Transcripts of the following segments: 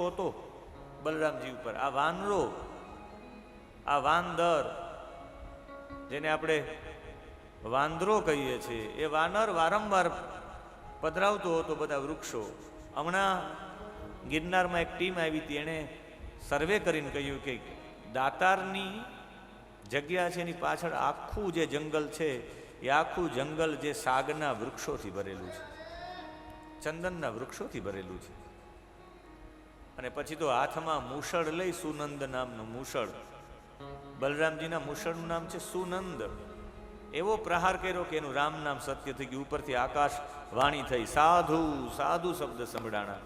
હતો બલરામજી ઉપર. આ વાનરો, આ વાંદર, જેને આપણે વાંદરો કહીએ છીએ, એ વાનર વારંવાર પધરાવતો હતો બધા વૃક્ષો. હમણાં ગિરનારમાં એક ટીમ આવી હતી, એણે સર્વે કરીને કહ્યું કે દાતારની જગ્યા છે એની પાછળ આખું જે જંગલ છે એ આખું જંગલ જે સાગના વૃક્ષોથી ભરેલું છે, ચંદનના વૃક્ષોથી ભરેલું છે. અને પછી તો હાથમાં મૂષળ લઈ, સુનંદ નામનું મૂષળ, બલરામજીના મૂષળનું નામ છે સુનંદ. એવો પ્રહાર કર્યો કે એનું રામ નામ સત્ય થઈ ગયું. ઉપરથી આકાશ વાણી થઈ, સાધુ સાધુ શબ્દ સંભળાણા.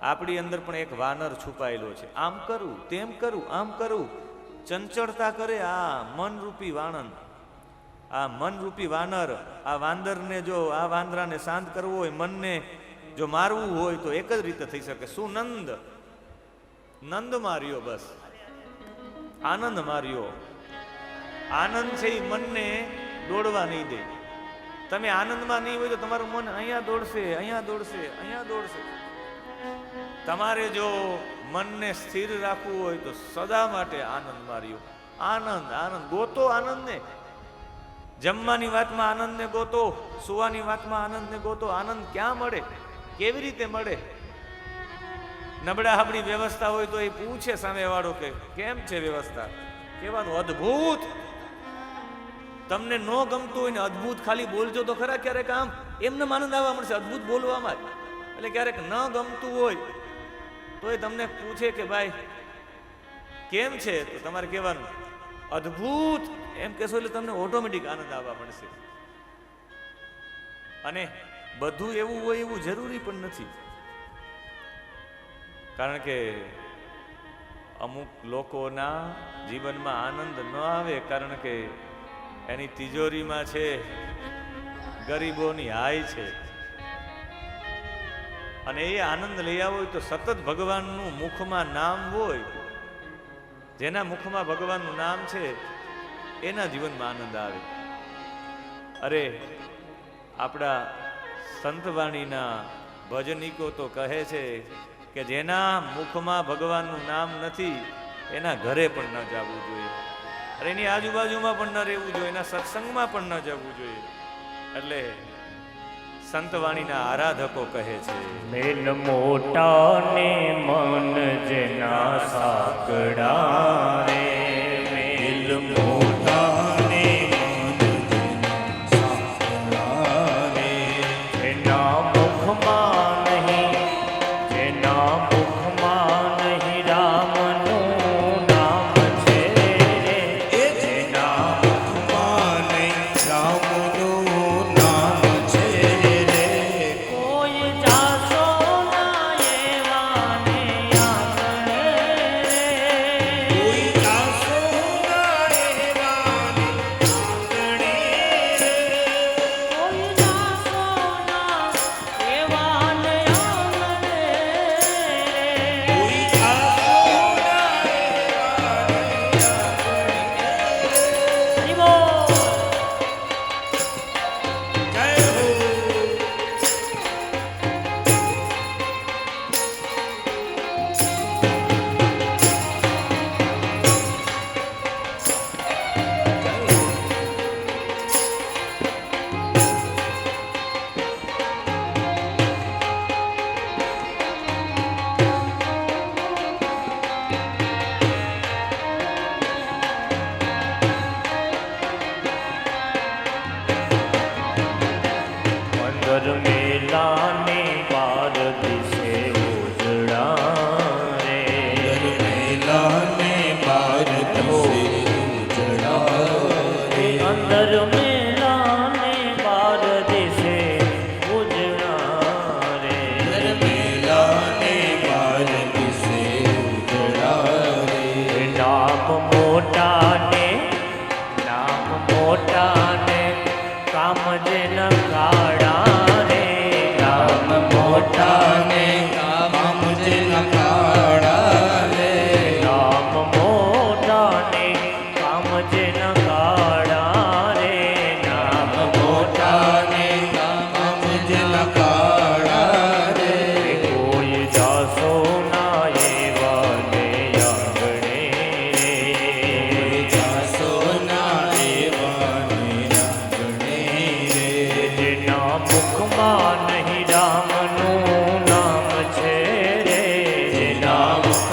આપણી અંદર પણ એક વાનર છુપાયેલો છે. આમ કરું, તેમ કરું, આમ કરું, ચંચળતા કરે આ મનરૂપી વાણન, આ મનરૂપી વાનર. આ વાંદરને જો, આ વાંદરાને શાંત કરવો હોય, મનને જો મારવું હોય તો એક જ રીતે થઈ શકે. સુનંદ, નંદ માર્યો, બસ આનંદ માર્યો. આનંદ છે એ મનને દોડવા નહીં દે. તમે આનંદમાં નહીં હોય તો તમારું મન અહીંયા દોડશે, અહીંયા દોડશે, અહીંયા દોડશે. તમારે જો મનને સ્થિર રાખવું હોય તો સદા માટે આનંદ માર્યો. આનંદ, આનંદ ગોતો, આનંદને. જમવાની વાતમાં આનંદને ગોતો, સુવાની વાતમાં આનંદને ગોતો. આનંદ ક્યાં મળે, કેવી રીતે મળે? નબળા હાબડી વ્યવસ્થા હોય તો એ પૂછે સામેવાળો કે કેમ છે વ્યવસ્થા, કહેવાનું અદ્ભુત. તમને ન ગમતું હોય ને અદ્ભુત ખાલી બોલજો તો ખરા ક્યારેક, આમ એમને આનંદ આવવા મળશે અદ્ભુત બોલવામાં જ. એટલે ક્યારેક ન ગમતું હોય તો એ તમને પૂછે કે ભાઈ કેમ છે, તો તમારે કહેવાનું અદ્ભુત. એમ કહેશો એટલે તમને ઓટોમેટિક આનંદ આવવા મળશે. અને બધું એવું હોય એવું જરૂરી પણ નથી. કારણ કે અમુક લોકોના જીવનમાં આનંદ ન આવે કારણ કે એની તિજોરીમાં છે ગરીબોની હાય છે. અને એ આનંદ લઈ આવો હોય તો સતત ભગવાનનું મુખમાં નામ હોય, જેના મુખમાં ભગવાનનું નામ છે એના જીવનમાં આનંદ આવે. અરે આપણા સંતવાણીના ભજનિકો તો કહે છે કે જેના મુખમાં ભગવાનનું નામ નથી એના ઘરે પણ ન જવું જોઈએ, અરે એની આજુબાજુમાં પણ ન રહેવું જોઈએ, એના સત્સંગમાં પણ ન જવું જોઈએ. એટલે સંતવાણીના આરાધકો કહે છે, મેલ મોટા ને મન જેના સાંકડા રે, મેલ મોટા ને મન સાંકડા રે, જેના મુખમાં નહીં, જેના મુખમાં નહીં રામનું નામ છે રે, જેના મુખમાં નહીં રામનું નામ છે રે, કોઈ જાશો ના એવાને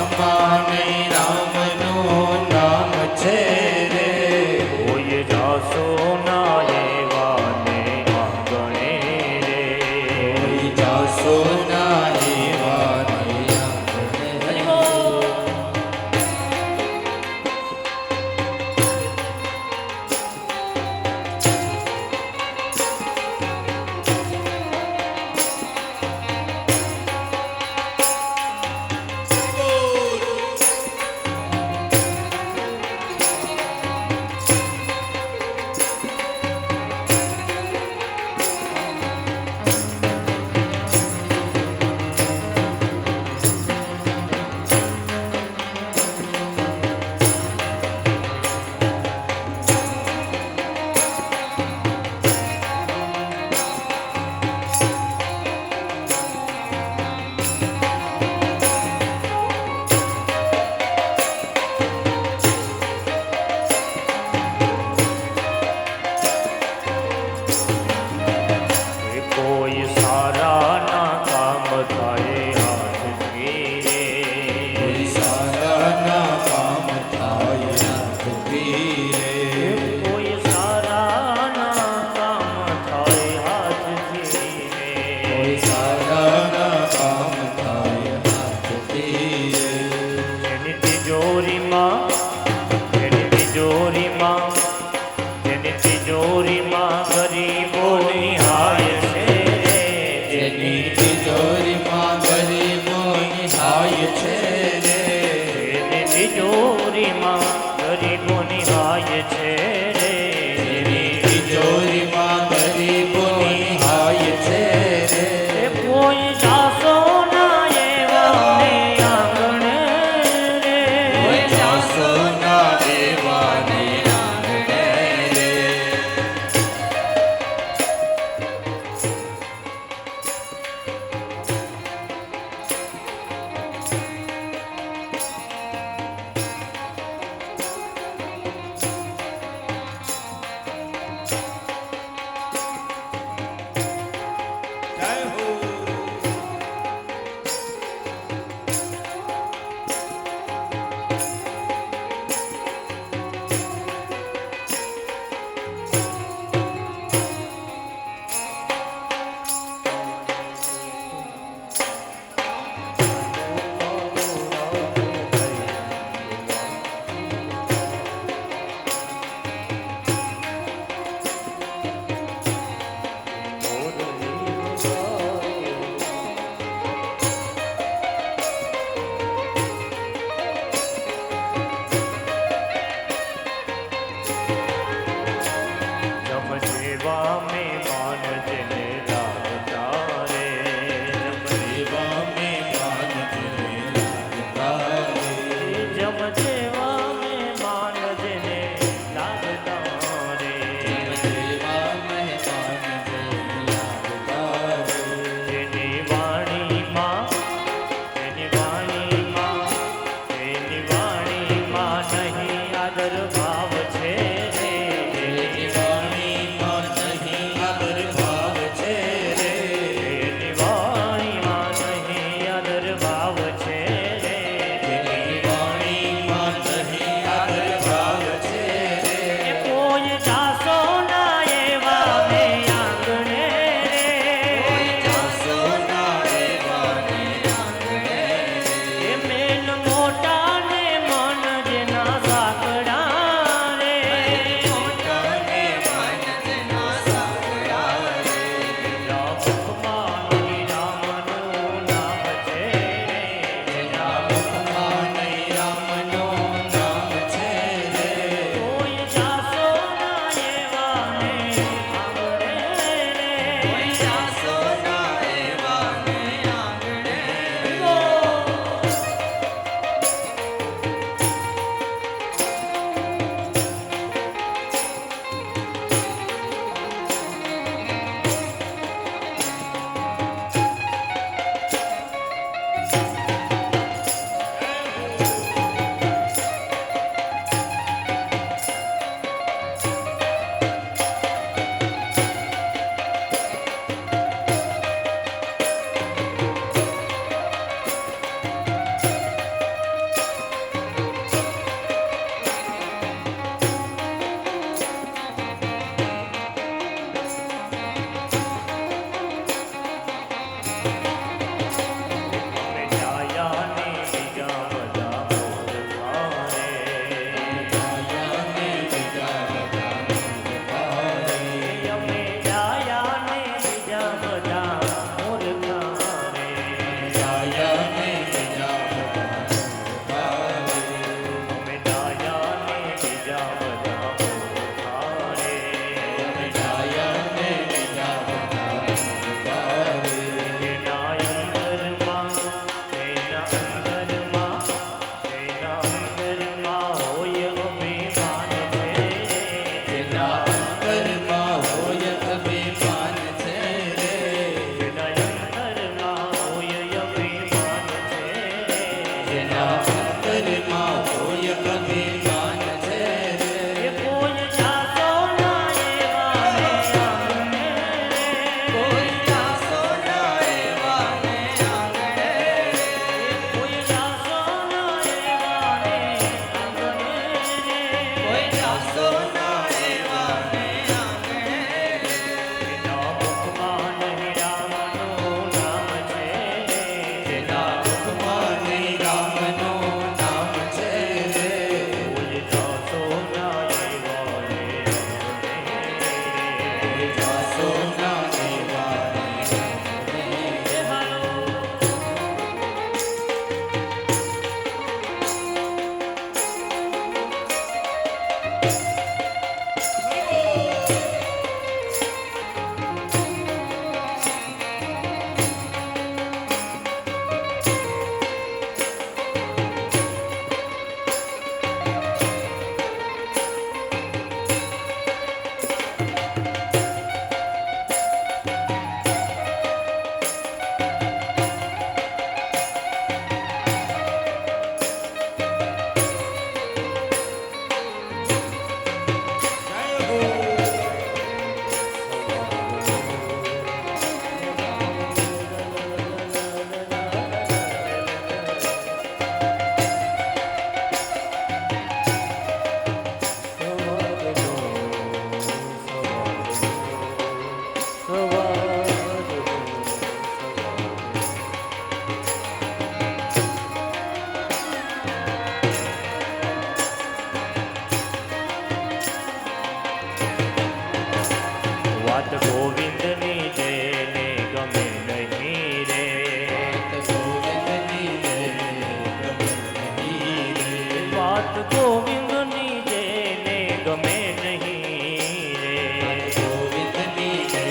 આંખમાં રામનું નામ છે રે. કોઈ જાસો ના એવાને આંગણે રે. કોઈ જાસો ના એવાને આંગણે. કોઈ સારા ના કામ થાય હાથથી રે. કોઈ સારાના કામ થાય હાથથી રે. કોઈ સારા ના કામ થાય હાથથી રે. કોઈ સારાના કામ થાય હાથથી રે. જેની તિજોરીમાં જેની તિજોરીમાં ગરીબોની હાય છે રે. જેની તિજોરીમાં ગરીબોની હાય છે રે. જેની તિજોરીમાં ગરીબોની હાય છે રે. જેની તિજોરીમાં ગરીબોની હાય છે રે. એ કોઈ જાસો ના એવાને આંગણે રે. કોઈ જાસો ના એવાને આંગણે રે. જેના અંતરમાં કોઈ અભિમાન છે રે એ કોઈ જાતો ના એવાને આંગણે રે. કોઈ જાસો ના એવાને આંગણે કોઈ જાતો ના એવાને આંગણે રે. કોઈ જાસો ના એવાને આંગણે જેના મુખમાં નહીં રામનું નામ છે રે. જેના મુખમાં નહીં રામનું નામ છે રે કોઈ જાતો ના એવાને આંગણે રે. કોઈ જાસો ના એવાને આંગણે એ હાલો વાત ગોવિંદની જેને ગમે નહીં રે. ગોવિંદની જય ગમે નહીં રે વાત ગોવિંદની જેને ગમે નહીં રે. ગોવિંદની જય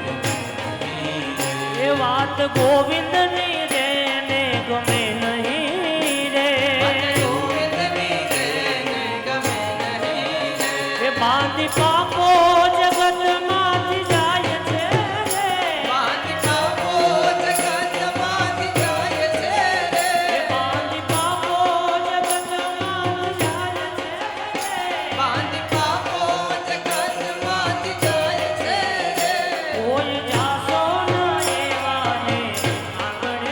ગમે નહીં રે એ વાત ગોવિંદની જેને ગમે નહીં રે. ગોવિંદની જય ગમે નહીં રે એ બાંધી પાકો જગતમાંથી જાય છે રે. બાંધી પાકો જગતમાંથી જાય છે રે એ બાંધી પાકો જગતમાંથી જાય છે રે. બાંધી પાકો જગતમાંથી જાય છે રે કોઈ જાસો ના એવાને આંગણે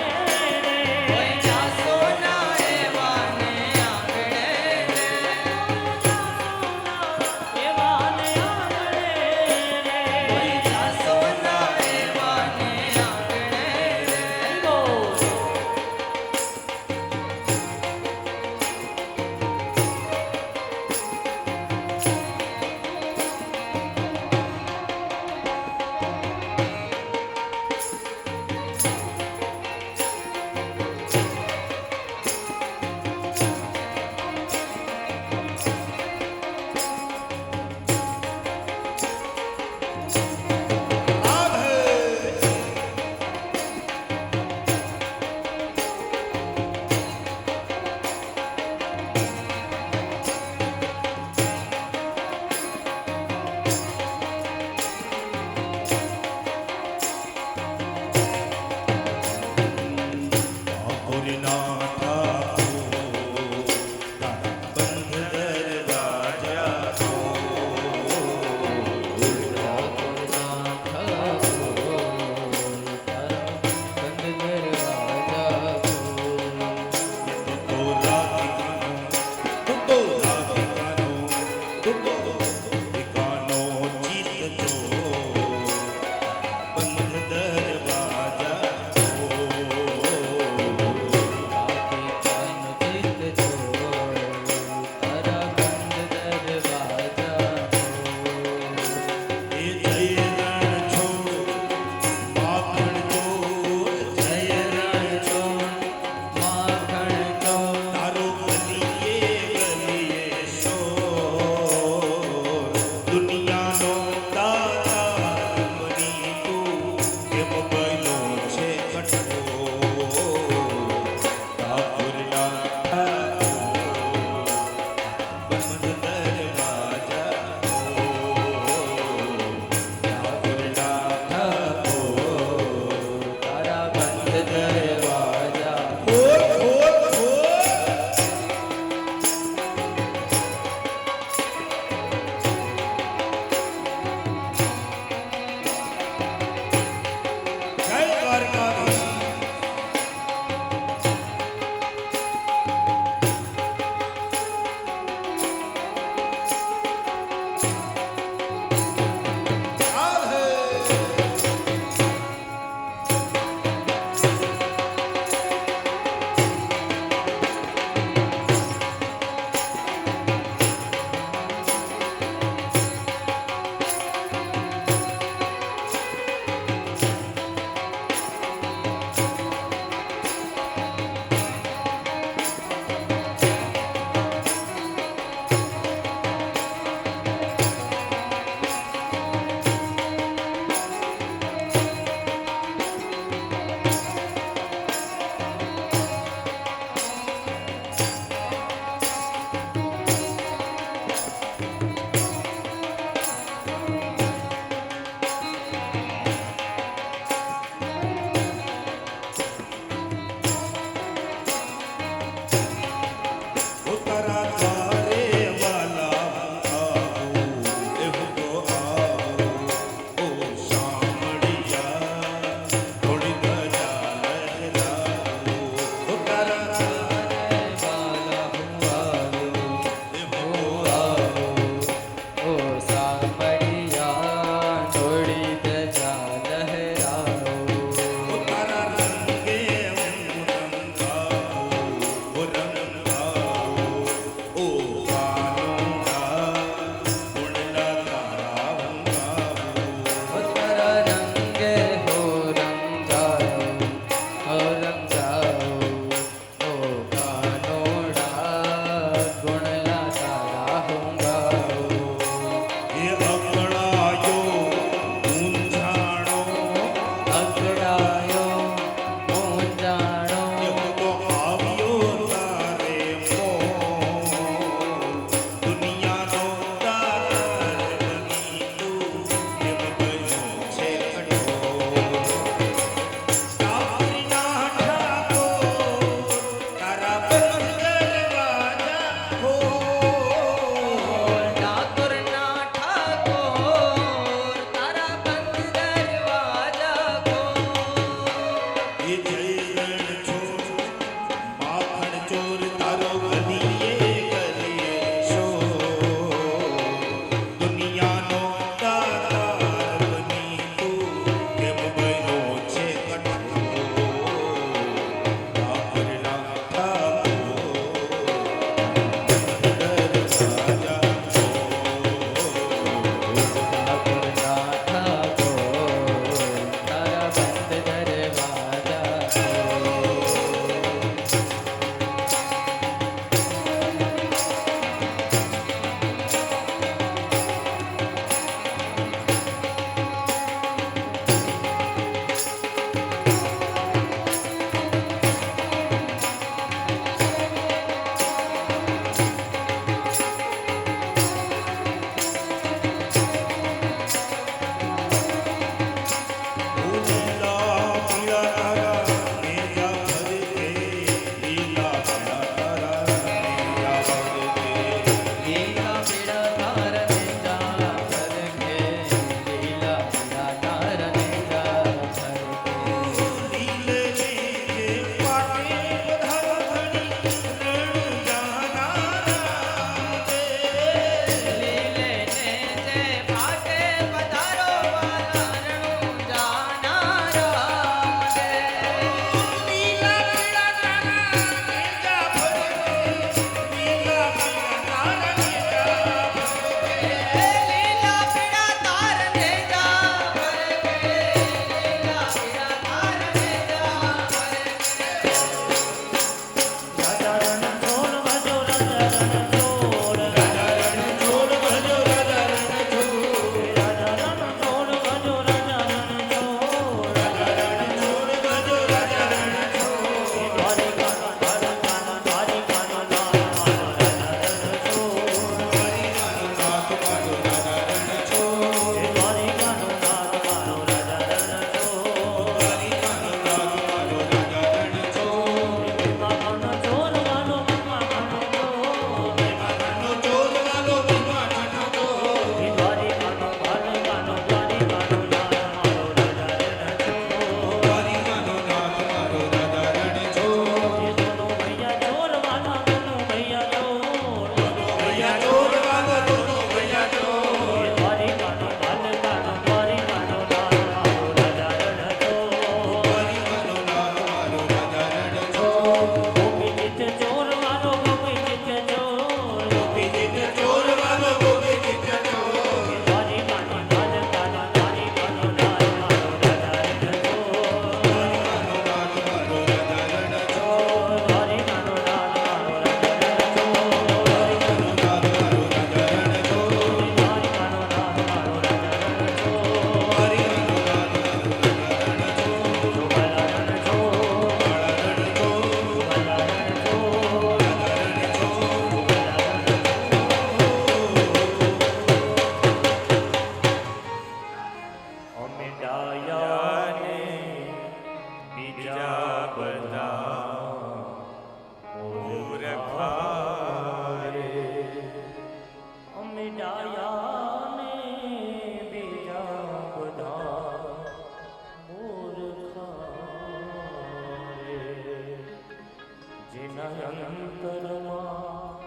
અંતરમાં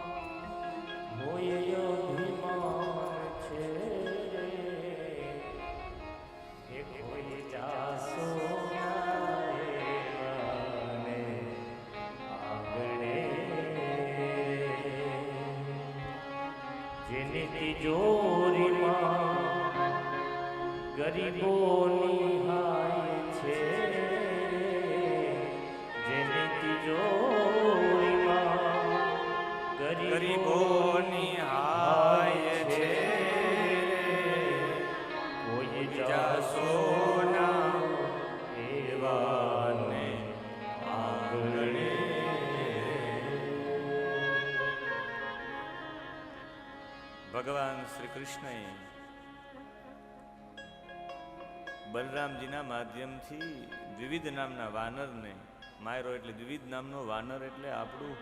હોય અભિમાન છે રે, એ કોઈ જાસો ના એવાને આંગણે, જેની તિજોરીમાં ગરીબોની હાય છે, જેની તિજોરીમાં ગરીબોની હાય છે, કોઈ જાસો ના એવાને આંગણે. ભગવાન શ્રી કૃષ્ણએ બલરામજીના માધ્યમથી દ્વિવિધ નામના વાનરને માયરો, એટલે દ્વિવિધ નામનો વાનર એટલે આપણું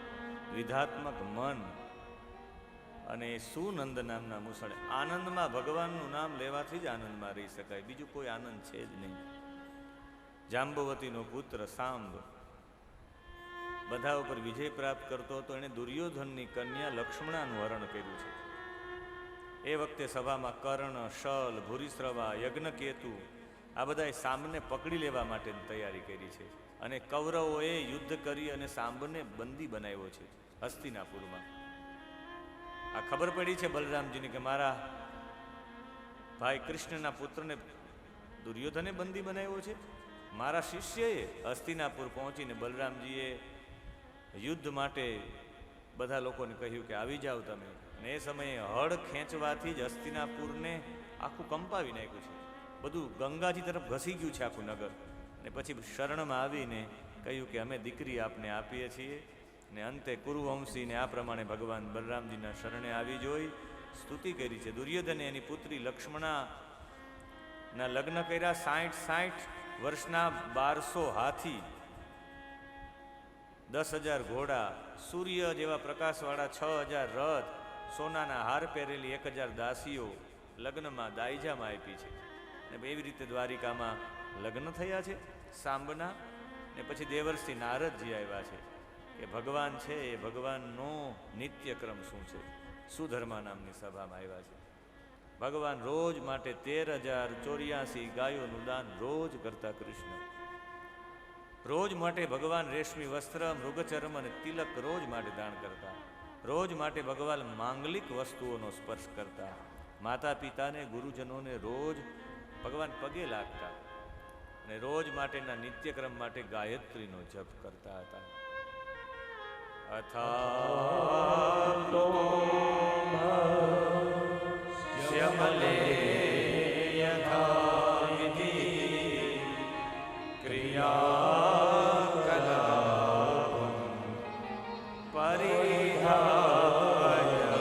વિધાત્મક મન, અને સુનંદ નામના મુસળે. આનંદમાં ભગવાનનું નામ લેવાથી જ આનંદમાં રહી શકાય, બીજું કોઈ આનંદ છે જ નહીં. જાંબવતીનો પુત્ર સાંબ બધા ઉપર વિજય પ્રાપ્ત કરતો હતો. એણે દુર્યોધનની કન્યા લક્ષ્મણાનું હરણ કર્યું છે. એ વખતે સભામાં કર્ણ, શલ, ભૂરિશ્રવા, યજ્ઞકેતુ આ બધાએ સાંબને પકડી લેવા માટેની તૈયારી કરી છે, અને કૌરવોએ યુદ્ધ કરી અને સાંબને બંદી બનાવ્યો છે હસ્તિનાપુરમાં. આ ખબર પડી છે બલરામજીને કે મારા ભાઈ કૃષ્ણના પુત્રને દુર્યોધને બંદી બનાવ્યો છે. મારા શિષ્યએ હસ્તિનાપુર પહોંચીને બલરામજીએ યુદ્ધ માટે બધા લોકોને કહ્યું કે આવી જાઓ તમે. અને એ સમયે હળ ખેંચવાથી જ હસ્તિનાપુરને આખું કંપાવી નાખ્યું છે, બધું ગંગાજી તરફ ઘસી ગયું છે આખું નગર. અને પછી શરણમાં આવીને કહ્યું કે અમે દીકરી આપને આપીએ છીએ. ને અંતે કુરુવંશીને આ પ્રમાણે ભગવાન બલરામજીના શરણે આવી જોઈ સ્તુતિ કરી છે. દુર્યોધને એની પુત્રી લક્ષ્મણાના લગ્ન કર્યા. 60 વર્ષના 1200 હાથી, 10,000 ઘોડા, સૂર્ય જેવા પ્રકાશવાળા 6,000 રથ, સોનાના હાર પહેરેલી 1,000 દાસીઓ લગ્નમાં દાઈજામાં આપી છે. અને એવી રીતે દ્વારિકામાં લગ્ન થયા છે સાંબના. ને પછી દેવર્ષિ નારદજી આવ્યા છે કે ભગવાન છે એ ભગવાનનો નિત્યક્રમ શું છે. સુધર્મા નામની સભામાં આવ્યા છે. ભગવાન રોજ માટે 13,084 ગાયોનું દાન રોજ કરતા કૃષ્ણ. રોજ માટે ભગવાન રેશમી વસ્ત્ર, મૃગચર્મ અને તિલક રોજ માટે દાન કરતા. રોજ માટે ભગવાન માંગલિક વસ્તુઓનો સ્પર્શ કરતા. માતા પિતાને, ગુરુજનોને રોજ ભગવાન પગે લાગતા. અને રોજ માટેના નિત્યક્રમ માટે ગાયત્રીનો જપ કરતા હતા. અથાપ્તો શ્યમલે યથા વિધિ ક્રિયા કલાપં પરિહાય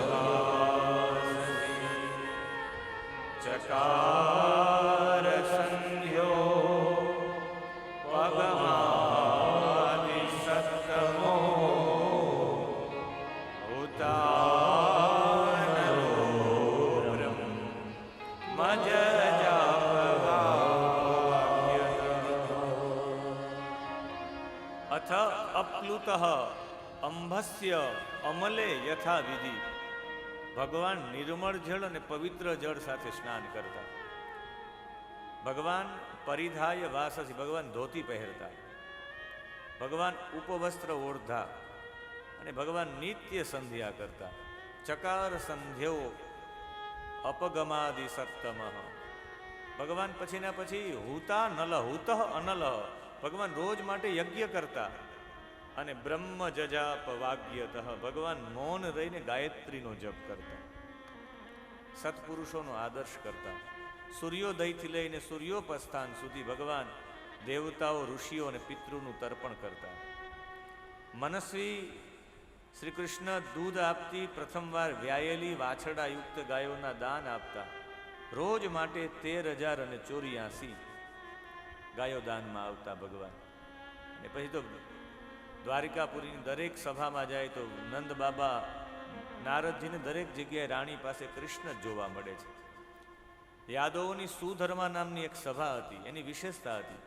વાસતિ ચકાર સંધ્યો પગમાદિ સત્તમો અથ અપ્લુત અંભસ્ય અમલે યથા વિધિ. ભગવાન નિર્મળ જળ અને પવિત્ર જળ સાથે સ્નાન કરતા. ભગવાન પરિધાય વાસસી, ભગવાન ધોતી પહેરતા. ભગવાન ઉપવસ્ત્ર ઓઢતા. અને ભગવાન નિત્ય સંધ્યા કરતા. ચકાર સંધ્યો અપગમાદિ સત્તમ. ભગવાન પછીના પછી હુતા નલ હુત અનલ, ભગવાન રોજ માટે યજ્ઞ કરતા. અને બ્રહ્મ જજાપ વાગ્યતઃ, ભગવાન મૌન રહીને ગાયત્રીનો જપ કરતા. સત્પુરુષોનો આદર્શ કરતા. સૂર્યોદયથી લઈને સૂર્યોપસ્થાન સુધી ભગવાન દેવતાઓ, ઋષિઓ અને પિતૃનું તર્પણ કરતા. મનસ્વી શ્રી કૃષ્ણ દૂધ આપતી પ્રથમવાર વ્યાયેલી વાછરડાયુક્ત ગાયોના દાન આપતા. રોજ માટે 13,084 ગાયો દાનમાં આવતા ભગવાન. અને પછી તો દ્વારિકાપુરીની દરેક સભામાં જાય તો નંદ બાબા નારદજીને દરેક જગ્યાએ રાણી પાસે કૃષ્ણ જ જોવા મળે છે. યાદવોની સુધર્મા નામની એક સભા હતી, એની વિશેષતા હતી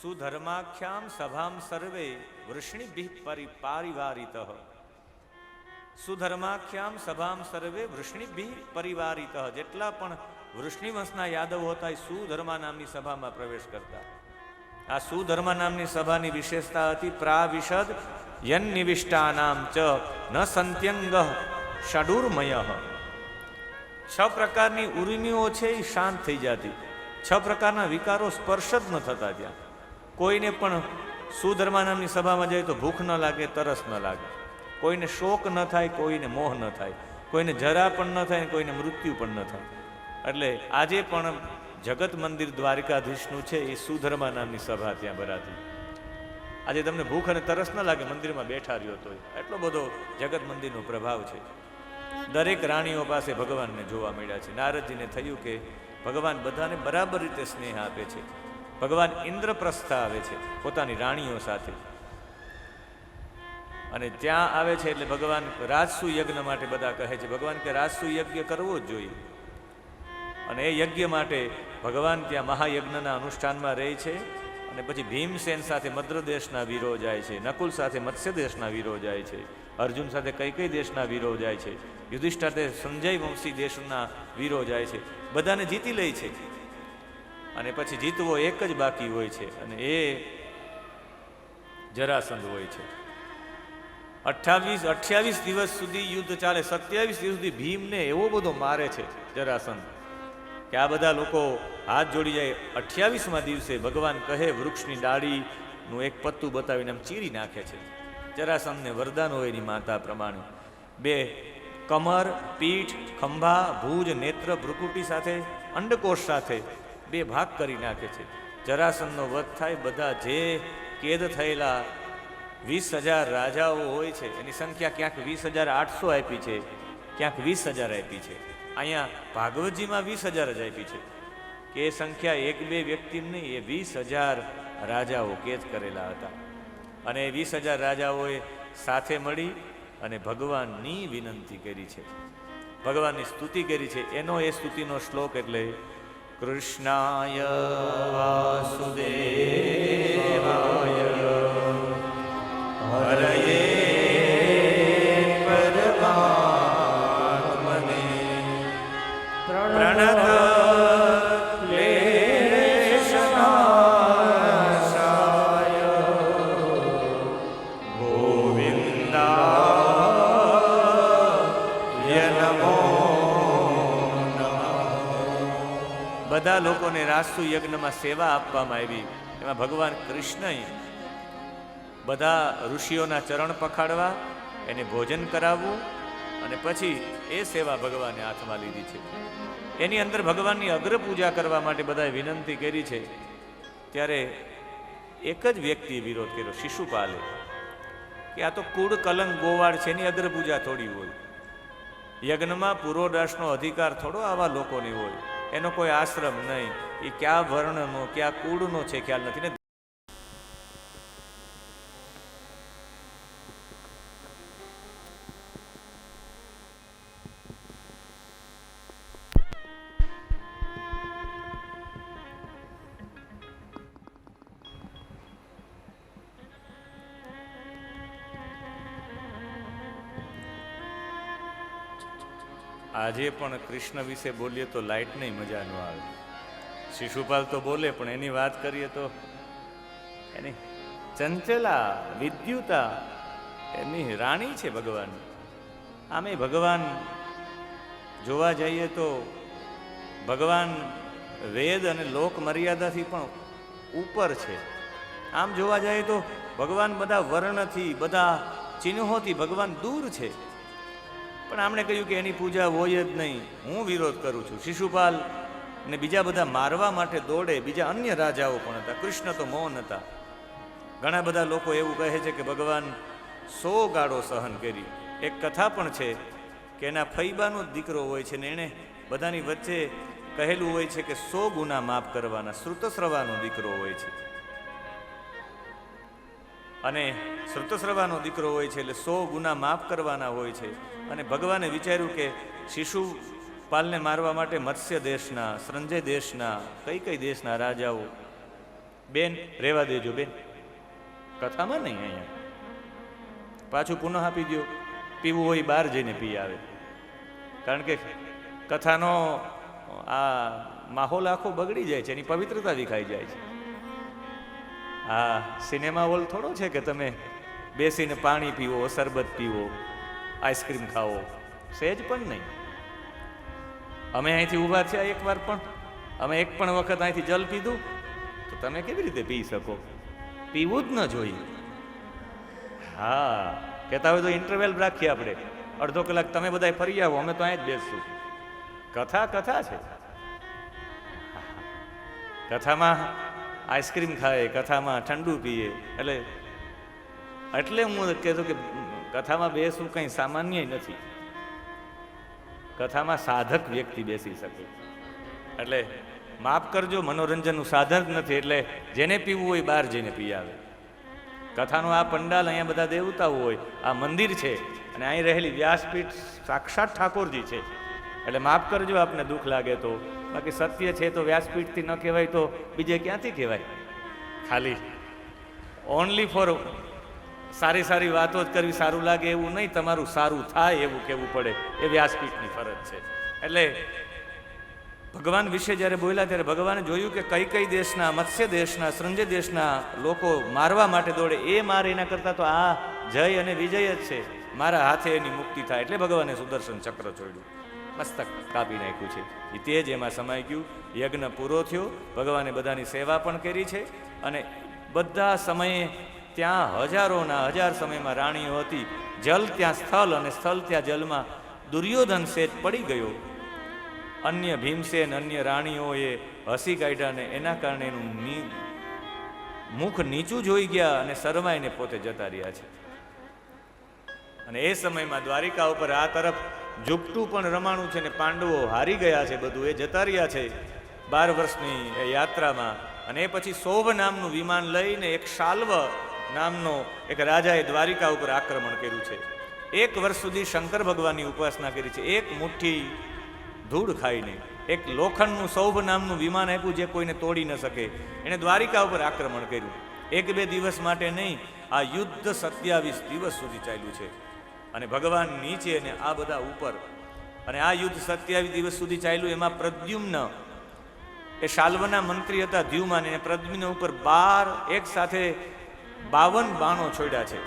સુધર્માખ્યામ સભામ સર્વે વૃષ્ણિભિ પરિવારિત. સુધર્માખ્યામ સભામ સર્વે વૃષ્ણિભિ પરિવારિત. જેટલા પણ વૃષ્ણિવંશના યાદવો હતા એ સુધર્મા નામની સભામાં પ્રવેશ કરતા. આ સુધર્મા નામની સભાની વિશેષતા હતી પ્રાવિશદ યન્નિવિષ્ટાનામ ચ ન સંત્યંગ ષડુર્મય. 6 પ્રકારની ઉર્મિઓ છે એ શાંત થઈ જતી. 6 પ્રકારના વિકારો સ્પર્શ જ ન થતા. ત્યાં કોઈને પણ સુધર્મા નામની સભામાં જાય તો ભૂખ ન લાગે, તરસ ન લાગે, કોઈને શોક ન થાય, કોઈને મોહ ન થાય, કોઈને જરા પણ ન થાય, કોઈને મૃત્યુ પણ ન થાય. એટલે આજે પણ જગત મંદિર દ્વારિકાધીશનું છે એ સુધર્મા નામની સભા ત્યાં ભરાતી. આજે તમને ભૂખ અને તરસ ન લાગે, મંદિરમાં બેઠા રહ્યો તો એટલો બધો જગત મંદિરનો પ્રભાવ છે. દરેક રાણીઓ પાસે ભગવાનને જોવા મળ્યા છે. નારદજીને થયું કે ભગવાન બધાને બરાબર રીતે સ્નેહ આપે છે. ભગવાન ઇન્દ્રપ્રસ્થ આવે છે પોતાની રાણીઓ સાથે, અને ત્યાં આવે છે એટલે ભગવાન રાજસુ યજ્ઞ માટે બધા કહે છે. ભગવાન કે રાજસુ યજ્ઞ કરવો જ જોઈએ, અને એ યજ્ઞ માટે ભગવાન ત્યાં મહાયજ્ઞના અનુષ્ઠાનમાં રહે છે. અને પછી ભીમસેન સાથે મદ્ર દેશના વીરો જાય છે, નકુલ સાથે મત્સ્ય દેશના વીરો જાય છે, અર્જુન સાથે કઈ દેશના વીરો જાય છે, યુધિષ્ઠિર સાથે સંજય વંશી દેશના વીરો જાય છે. બધાને જીતી લે છે, અને પછી જીતવો એક જ બાકી હોય છે, અને એ જરાસંધ હોય છે. 28 દિવસ સુધી યુદ્ધ ચાલે. 27 દિવસ સુધી ભીમને એવો બધો મારે છે જરાસંધ કે આ બધા લોકો હાથ જોડી જાય. 28મા દિવસે ભગવાન કહે વૃક્ષની ડાળીનું એક પત્તું બતાવીને આમ ચીરી નાખે છે. જરાસંધને વરદાન હોય એની માતા પ્રમાણે 2 કમર, પીઠ, ખંભા, ભુજ, નેત્ર, ભ્રુકુટી સાથે અંડકોષ સાથે 2 ભાગ કરી નાખે છે. જરાસંધનો વધ થાય. બધા જે કેદ થયેલા 20,000 રાજાઓ હોય છે એની સંખ્યા ક્યાંક 20,800 આપી છે, ક્યાંક 20,000 આપી છે. અહીંયા ભાગવતજીમાં 20,000 જ આપી છે કે એ સંખ્યા 1-2 વ્યક્તિ નહીં, એ 20,000 રાજાઓ કેદ કરેલા હતા. અને એ 20,000 રાજાઓએ સાથે મળી અને ભગવાનની વિનંતી કરી છે, ભગવાનની સ્તુતિ કરી છે. એનો એ સ્તુતિનો શ્લોક એટલે કૃષ્ણાય વાસુદેવાય હરયે પરમાત્મને પ્રણત ક્લેશનાશાય ગોવિંદાય નમો નમઃ. બધા લોકોને રાજસુ યજ્ઞમાં સેવા આપવામાં આવી. એમાં ભગવાન કૃષ્ણએ બધા ઋષિઓના ચરણ પખાડવા, એને ભોજન કરાવવું, અને પછી એ સેવા ભગવાને હાથમાં લીધી છે. એની અંદર ભગવાનની અગ્ર પૂજા કરવા માટે બધાએ વિનંતી કરી છે. ત્યારે એક જ વ્યક્તિએ વિરોધ કર્યો, શિશુપાલે, કે આ તો કુળ કલંક ગોવાળ છે, એની અગ્ર પૂજા થોડી હોય. યજ્ઞમાં પુરોડાસનો અધિકાર થોડો આવા લોકોની હોય. એનો કોઈ આશ્રમ નહીં, એ ક્યાં વર્ણનો ક્યાં કુળનો છે ખ્યાલ નથી ને. આજે પણ કૃષ્ણ વિશે બોલીએ તો લાઈટ નહીં, મજા ન આવે. શિશુપાલ તો બોલે, પણ એની વાત કરીએ તો એની ચંચલા વિદ્યુતા એમની રાણી છે ભગવાન. આમે ભગવાન જોવા જઈએ તો ભગવાન વેદ અને લોક મર્યાદાથી પણ ઉપર છે. આમ જોવા જઈએ તો ભગવાન બધા વર્ણથી, બધા ચિહ્નોથી ભગવાન દૂર છે. પણ આમણે કહ્યું કે એની પૂજા હોય જ નહીં, હું વિરોધ કરું છું. શિશુપાલ ને બીજા બધા મારવા માટે દોડે. બીજા અન્ય રાજાઓ પણ હતા, કૃષ્ણ તો મૌન હતા. ઘણા બધા લોકો એવું કહે છે કે ભગવાન 100 ગાળો સહન કરી. એક કથા પણ છે કે એના ફૈબાનો દીકરો હોય છે ને એણે બધાની વચ્ચે કહેલું હોય છે કે 100 ગુના માફ કરવાના. શ્રુતસ્રવાનો દીકરો હોય છે, અને શ્રુતસ્રવાનો દીકરો હોય છે એટલે 100 ગુના માફ કરવાના હોય છે. અને ભગવાને વિચાર્યું કે શિશુપાલને મારવા માટે મત્સ્ય દેશના, સંજય દેશના, કઈ દેશના રાજાઓ બેન રહેવા દેજો બેન, કથામાં નહીં, અહીંયા પાછું પુનઃ આપી દો. પીવું હોય બહાર જઈને પી આવે, કારણ કે કથાનો આ માહોલ આખો બગડી જાય છે, એની પવિત્રતા વિખાઈ જાય છે. આ સિનેમા હોલ થોડો છે કે તમે બેસીને પાણી પીવો, શરબત પીવો, આઈસ્ક્રીમ ખાવો, સહેજ પણ નહીં. અમે અહીંથી ઊભા થયા એકવાર પણ, અમે એક પણ વખત અહીંથી જલ પીધું તો તમે કેવી રીતે પી શકો? પીવું જ ન જોઈએ. હા, કહેતા હોય તો ઇન્ટરવેલ રાખીએ આપણે, અડધો કલાક તમે બધા ફરી આવો, અમે તો અહીં જ બેસશું. કથા કથા છે. કથામાં આઈસ્ક્રીમ ખાય, કથામાં ઠંડુ પીએ, એટલે હું કહેતો કે કથામાં બેસવું કંઈ સામાન્ય નથી. કથામાં સાધક વ્યક્તિ બેસી શકે. એટલે માફ કરજો, મનોરંજનનું સાધન નથી, એટલે જેને પીવું હોય બહાર જઈને પી આવે. કથાનો આ પંડાલ, અહીંયા બધા દેવતાઓ હોય, આ મંદિર છે, અને અહીં રહેલી વ્યાસપીઠ સાક્ષાત ઠાકોરજી છે. એટલે માફ કરજો આપને દુઃખ લાગે તો, બાકી સત્ય છે તો વ્યાસપીઠથી ન કહેવાય તો બીજે ક્યાંથી કહેવાય? ખાલી ઓનલી ફોર સારી સારી વાતો જ કરવી, સારું લાગે એવું નહીં, તમારું સારું થાય એવું કહેવું પડે, એ વ્યાસપીઠની ફરજ છે. એટલે ભગવાન વિશે જ્યારે બોલ્યા ત્યારે ભગવાને જોયું કે કઈ કઈ દેશના, મત્સ્ય દેશના, સંજય દેશના લોકો મારવા માટે દોડે, એ મારે એના કરતાં તો આ જય અને વિજય જ છે, મારા હાથે એની મુક્તિ થાય. એટલે ભગવાને સુદર્શન ચક્ર છોડ્યું, મસ્તક કાપી નાખ્યું છે. એ તે જ એમાં સમાઈ ગયું. યજ્ઞ પૂરો થયો, ભગવાને બધાની સેવા પણ કરી છે. અને બધા સમયે ત્યાં હજારોના હજાર સમયમાં રાણીઓ હતી. જલ ત્યાં સ્થળ, અને સ્થળ ત્યાં જલમાં દુર્યોધન શેઠ પડી ગયો. અન્ય ભીમસેન, અન્ય રાણીઓએ હસી કાઢ્યા, ને એના કારણે એનું મુખ નીચું જોઈ ગયા અને શરમાઈને પોતે જતા રહ્યા છે. અને એ સમયમાં દ્વારિકા ઉપર આ તરફ ઝૂકટું પણ રમાણું છે, ને પાંડવો હારી ગયા છે, બધું એ જતા રહ્યા છે 12 વર્ષની એ યાત્રામાં. અને એ પછી શોભ નામનું વિમાન લઈને એક શાલ્વ નામનો એક રાજાએ દ્વારિકા ઉપર આક્રમણ કર્યું છે. 1 વર્ષ સુધી શંકર ભગવાનની ઉપાસના કરી છે, એક મુઠ્ઠી ધૂળ ખાઈને. એક લોખંડનું સૌભ નામનું વિમાન આપ્યું જે કોઈને તોડી ન શકે. એણે દ્વારિકા ઉપર આક્રમણ કર્યું. 1-2 દિવસ માટે નહીં, આ યુદ્ધ 27 દિવસ સુધી ચાલ્યું છે. અને ભગવાન નીચે અને આ બધા ઉપર. અને આ યુદ્ધ 27 દિવસ સુધી ચાલ્યું. એમાં પ્રદ્યુમ્ન એ શાલ્વના મંત્રી હતા, દ્યુમાન, એને પ્રદ્યુમ્ન ઉપર 12 એક સાથે 52 બાણો છોડ્યા છે.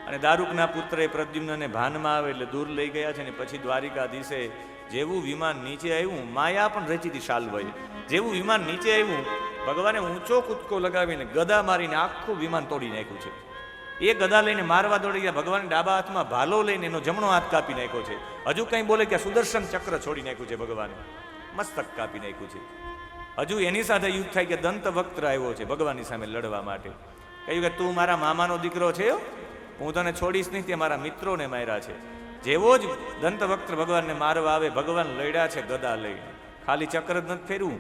અને દારૂકના પુત્રએ પ્રદ્યુમ્નને ભાનમાં આવે એટલે દૂર લઈ ગયા છે. ને પછી દ્વારિકાધીશે જેવું વિમાન નીચે આવ્યું, માયા પણ રચી હતી શાલ્વએ. જેવું વિમાન નીચે આવ્યું, ભગવાને ઊંચો કૂદકો લગાવીને ગદા મારીને આખું વિમાન તોડી નાખ્યું છે. એ ગદા લઈને મારવા દોડી ગયા. ભગવાન ડાબા હાથમાં ભાલો લઈને એનો જમણો હાથ કાપી નાખ્યો છે. હજુ કંઈ બોલે કે સુદર્શન ચક્ર છોડી નાખ્યું છે ભગવાને, મસ્તક કાપી નાખ્યું છે. હજુ એની સાથે યુદ્ધ થાય કે દંતવક્ત્ર આવ્યો છે ભગવાનની સામે લડવા માટે. કહ્યું કે તું મારા મામાનો દીકરો છે, હું તને છોડીશ નહીં, તે મારા મિત્રોને માર્યા છે. જેવો જ દંતવક્ત્ર ભગવાનને મારવા આવે, ભગવાન લડ્યા છે ગદા લઈને. ખાલી ચક્ર જ નથી ફેરવું,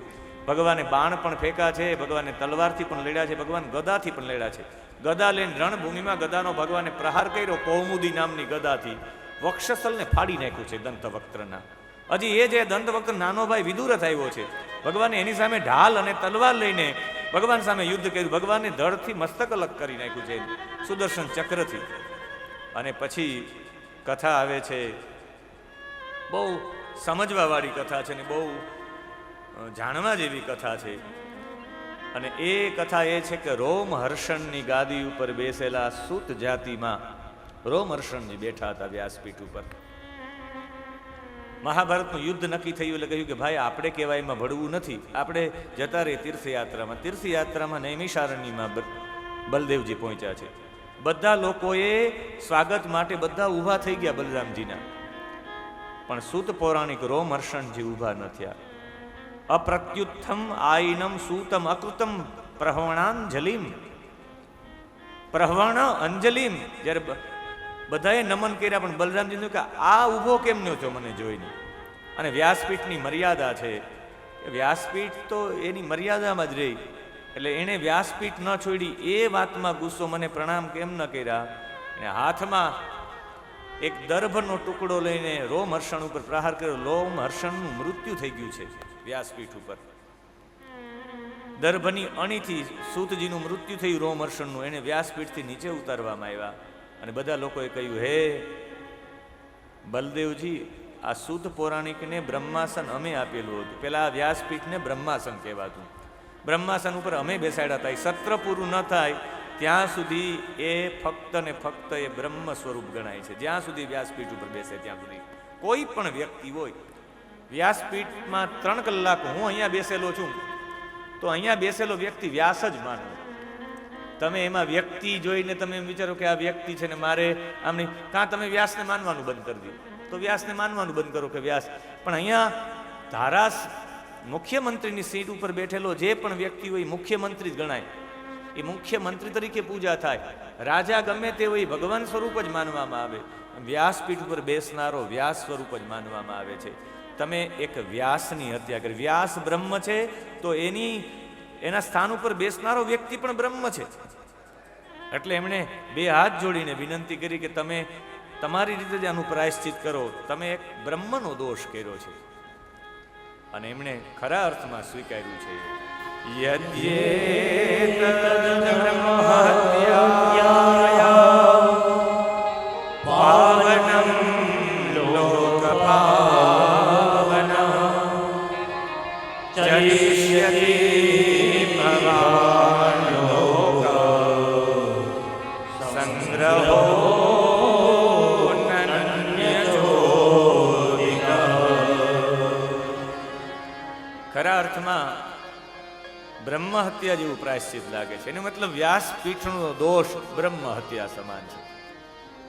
ભગવાને બાણ પણ ફેંકા છે, ભગવાને તલવારથી પણ લડ્યા છે, ભગવાન ગદાથી પણ લડ્યા છે. ગદા લઈને રણભૂમિમાં ગદાનો ભગવાને પ્રહાર કર્યો કૌમુદી નામની ગદાથી. વક્ષસ્થલને ફાડી નાખ્યું છે દંતવક્ત્રના. હજી એ જે દંતવક્ત્ર નાનો ભાઈ વિદુરથ આવ્યો છે, ભગવાને એની સામે ઢાલ અને તલવાર લઈને ભગવાન સામે યુદ્ધ કર્યું. ભગવાનને ધડથી મસ્તક અલગ કરી નાખ્યું છે સુદર્શન ચક્રથી. અને પછી કથા આવે છે, બહુ સમજવાવાળી કથા છે ને બહુ જાણવા જેવી કથા છે. અને એ કથા એ છે કે રોમહર્ષણની ગાદી ઉપર બેસેલા સૂત જાતિમાં રોમહર્ષણજી બેઠા હતા વ્યાસપીઠ ઉપર. મહાભારતનું યુદ્ધ નક્કી થયું એટલે કહ્યું કે ભાઈ આપણે કહેવાયમાં ભળવું નથી, આપણે જતા રહીએ તીર્થયાત્રામાં. તીર્થયાત્રામાં નૈમિષારણ્યમાં બલદેવજી પહોંચ્યા છે. બધા લોકોએ સ્વાગત માટે બધા ઊભા થઈ ગયા બલરામજીના, પણ સૂત પૌરાણિક રોમહર્ષણજી ઊભા ન થયા. અપ્રત્યુત્થમ આઈનમ સૂતમ અકૃતમ પ્રહવણાંજલિમ. પ્રહવણ અંજલિમ, જ્યારે બધાએ નમન કર્યા, પણ બલરામજીનું કે આ ઊભો કેમ ન થયો મને જોઈને. અને વ્યાસપીઠની મર્યાદા છે, વ્યાસપીઠ તો એની મર્યાદામાં જ રહી, એટલે એણે વ્યાસપીઠ ન છોડી એ વાતમાં ગુસ્સો, મને પ્રણામ કેમ ન કર્યા. અને હાથમાં એક દર્ભનો ટુકડો લઈને રોમહર્ષણ ઉપર પ્રહાર કર્યો. રોમહર્ષણનું મૃત્યુ થઈ ગયું છે વ્યાસપીઠ ઉપર. દર્ભની અણીથી સૂતજીનું મૃત્યુ થયું રોમહર્ષણનું, એને વ્યાસપીઠથી નીચે ઉતારવામાં આવ્યા અને બધા લોકોએ કહ્યું, હે બલદેવજી, આ સૂત પૌરાણિકને બ્રહ્માસન અમે આપેલું હતું. પેલા આ વ્યાસપીઠને બ્રહ્માસન કહેવાતું. બ્રહ્માસન ઉપર અમે બેસાડ્યા હતા. એ સત્ર પૂરું ન થાય ત્યાં સુધી એ ફક્ત ને ફક્ત એ બ્રહ્મ સ્વરૂપ ગણાય છે. જ્યાં સુધી વ્યાસપીઠ ઉપર બેસે ત્યાં સુધી કોઈ પણ વ્યક્તિ હોય, વ્યાસપીઠમાં 3 કલાક હું અહીંયા બેસેલો છું તો અહીંયા બેસેલો વ્યક્તિ વ્યાસ જ માનવો. તમે એમાં વ્યક્તિ જોઈને તમે એમ વિચારો કે આ વ્યક્તિ છે ને મારે આમની, કાં તમે વ્યાસને માનવાનું બંધ કરી દો તો વ્યાસને માનવાનું બંધ કરો કે વ્યાસ. પણ અહીંયા મુખ્યમંત્રીની સીટ ઉપર બેઠેલો જે પણ વ્યક્તિ હોય મુખ્યમંત્રી જ ગણાય. એ મુખ્યમંત્રી તરીકે પૂજા થાય. રાજા ગમે તે હોય ભગવાન સ્વરૂપ જ માનવામાં આવે. વ્યાસપીઠ ઉપર બેસનારો વ્યાસ સ્વરૂપ જ માનવામાં આવે છે. તમે એક વ્યાસની હત્યા કરી. વ્યાસ બ્રહ્મ છે તો એના સ્થાન ઉપર બેસનારો વ્યક્તિ પણ બ્રહ્મ છે. એટલે એમણે 2 હાથ જોડીને વિનંતી કરી કે તમે તમારી રીતે જ આનું પ્રાયશ્ચિત કરો. તમે એક બ્રહ્મનો દોષ કર્યો છે. અને એમણે ખરા અર્થમાં સ્વીકાર્યું છે. પાવનમ લોકપાવનમ ચરિષ્યતિ ભગવાન લોક સંગ્રહો ખરા અર્થમાં બ્રહ્મ હત્યા જેવું પ્રાયશ્ચિત લાગે છે. એનો મતલબ વ્યાસપીઠનો દોષ બ્રહ્મ હત્યા સમાન છે.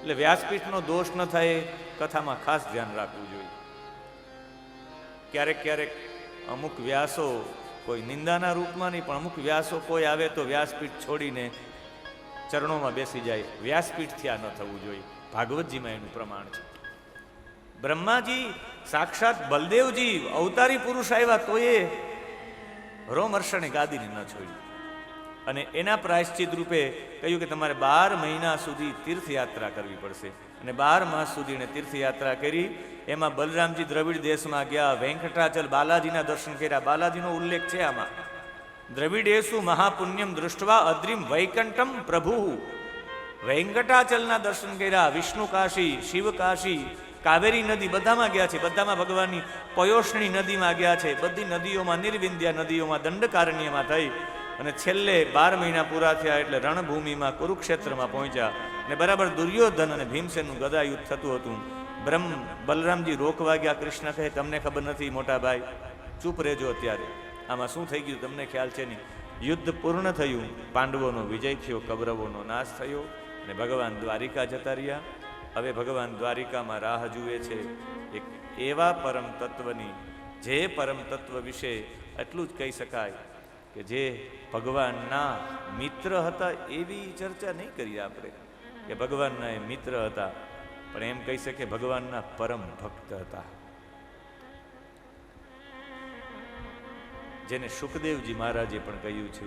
એટલે વ્યાસપીઠનો દોષ ન થાય એ કથામાં ખાસ ધ્યાન રાખવું જોઈએ. ક્યારેક ક્યારેક અમુક વ્યાસો કોઈ નિંદાના રૂપમાં નહીં, પણ અમુક વ્યાસો કોઈ આવે તો વ્યાસપીઠ છોડીને ચરણોમાં બેસી જાય. વ્યાસપીઠથી આ ન થવું જોઈએ. ભાગવતજીમાં એનું પ્રમાણ છે. બ્રહ્માજી સાક્ષાત બલદેવજી અવતારી પુરુષ આવ્યા તો એ રોમહર્ષણે ગાદીને ન છોડી. અને એના પ્રાયશ્ચિત રૂપે કહ્યું કે તમારે 12 મહિના સુધી તીર્થયાત્રા કરવી પડશે. અને 12 માસ સુધી એણે તીર્થયાત્રા કરી. એમાં બલરામજી દ્રવિડ દેશમાં ગયા, વેંકટાચલ બાલાજીના દર્શન કર્યા. બાલાજીનો ઉલ્લેખ છે આમાં. દ્રવિડેશુ મહાપુણ્યમ દૃષ્ટવા અદ્રિમ વૈકંઠમ પ્રભુ. વેંકટાચલના દર્શન કર્યા. વિષ્ણુ કાશી, શિવ કાશી, કાવેરી નદી બધામાં ગયા છે. બધામાં ભગવાનની પયોષ્ણી નદીમાં ગયા છે. બધી નદીઓમાં, નિર્વિંધ્યા નદીઓમાં, દંડકારણ્યમાં થઈ અને છેલ્લે 12 મહિના પૂરા થયા એટલે રણભૂમિમાં કુરુક્ષેત્રમાં પહોંચ્યા. અને બરાબર દુર્યોધન અને ભીમસેનનું ગદાયુદ્ધ થતું હતું. બલરામજી રોકવા ગયા. કૃષ્ણ કહે તમને ખબર નથી મોટા ભાઈ, ચૂપ રહેજો. અત્યારે આમાં શું થઈ ગયું તમને ખ્યાલ છે નહીં. યુદ્ધ પૂર્ણ થયું, પાંડવોનો વિજય થયો, કૌરવોનો નાશ થયો અને ભગવાન દ્વારિકા જતા રહ્યા. હવે ભગવાન દ્વારિકામાં રાહ જુએ છે એક એવા પરમ તત્વની, જે પરમ તત્વ વિશે એટલું જ કહી શકાય કે જે ભગવાનના મિત્ર હતા. એવી ચર્ચા નહીં કરીએ આપણે કે ભગવાનના એ મિત્ર હતા, પણ એમ કહી શકે ભગવાનના પરમ ભક્ત હતા. જેને સુખદેવજી મહારાજે પણ કહ્યું છે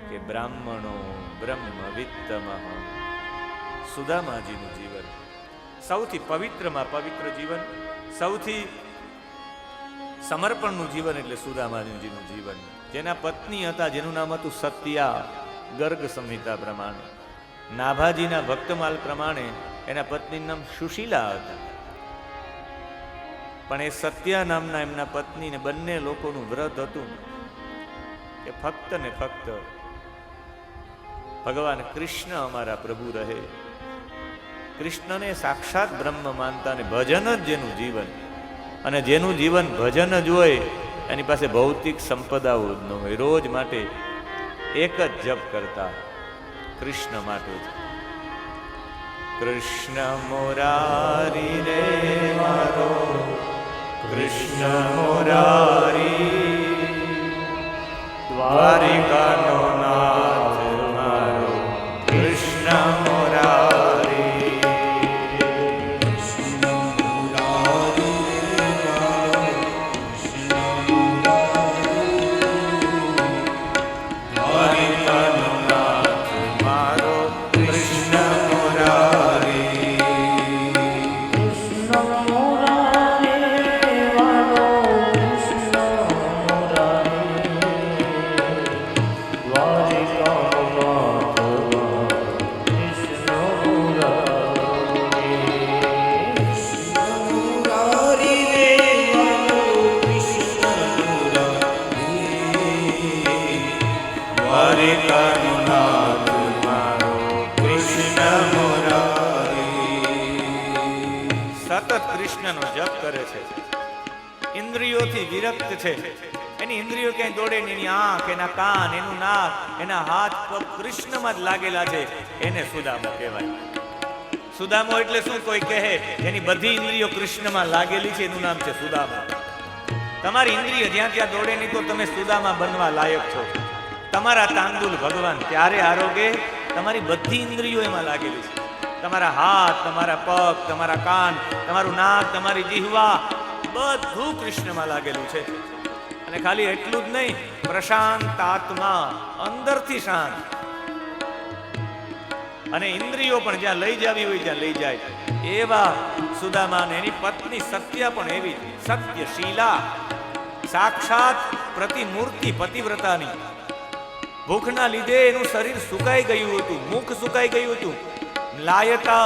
કે બ્રાહ્મણો બ્રહ્મવિત્તમઃ. સુદામાજીનું જીવન સૌથી પવિત્રમાં પવિત્ર જીવન, સૌથી સમર્પણનું જીવન એટલે સુદામાજીનું જીવન. જેના પત્ની હતા જેનું નામ હતું સત્યા, ગર્ગ સંહિતા પ્રમાણે. નાભાજીના ભક્તમાલ પ્રમાણે એના પત્નીનું નામ સુશીલા હતા. પણ એ સત્યા નામના એમના પત્નીને બંને લોકોનું વ્રત હતું કે ફક્ત ને ફક્ત ભગવાન કૃષ્ણ અમારા પ્રભુ રહે. કૃષ્ણને સાક્ષાત બ્રહ્મ માનતા ને ભજન જ જેનું જીવન, અને જેનું જીવન ભજન જ હોય એની પાસે ભૌતિક સંપદાઓ જ ન હોય. રોજ માટે એક જ જપ કરતા, કૃષ્ણ માટે જ. કૃષ્ણ મુરારી રે મારો, કૃષ્ણ મુરારી, દ્વારિકાનો નાથ મારો કૃષ્ણ મુરારી. દ્વારિકાનો નાથ મારો કૃષ્ણ મુરારી. સતત કૃષ્ણનો જપ કરે છે, ઇન્દ્રિયોથી વિરક્ત છે, એની ઇન્દ્રિયો ક્યાંય દોડે નહીં, એની આંખ, એના કાન, એનું નાક, એના હાથ પગ કૃષ્ણમાં જ લાગેલા છે, એને સુદામો કહેવાય. સુદામો એટલે શું? કોઈ કહે એની બધી ઇન્દ્રિયો કૃષ્ણમાં લાગેલી છે, એનું નામ છે સુદામો. તમારી ઇન્દ્રિય જ્યાં ત્યાં દોડે નહીં તો તમે સુદામા બનવા લાયક છો. તમારા તાંદુલ ભગવાન ત્યારે આરોગે તમારી બધી ઇન્દ્રિયો એમાં લાગેલી છે. તમારા હાથ, તમારા પગ, તમારા કાન, તમારું નાક, તમારી જીહવા, બધું કૃષ્ણમાં લાગેલું છે. અને ખાલી એટલું જ નહીં, પ્રશાંત આત્મા, અંદરથી શાંત. અને ઇન્દ્રિયો પણ જ્યાં લઈ જાવી હોય ત્યાં લઈ જાય એવા સુદામા. અને એની પત્ની સત્ય પણ એવી, સત્યશીલા, સાક્ષાત પ્રતિમૂર્તિ પતિવ્રતાની. ભૂખના લીધે એનું શરીર સુકાઈ ગયું હતું, મુખ સુકાઈ ગયું હતું. લાયતા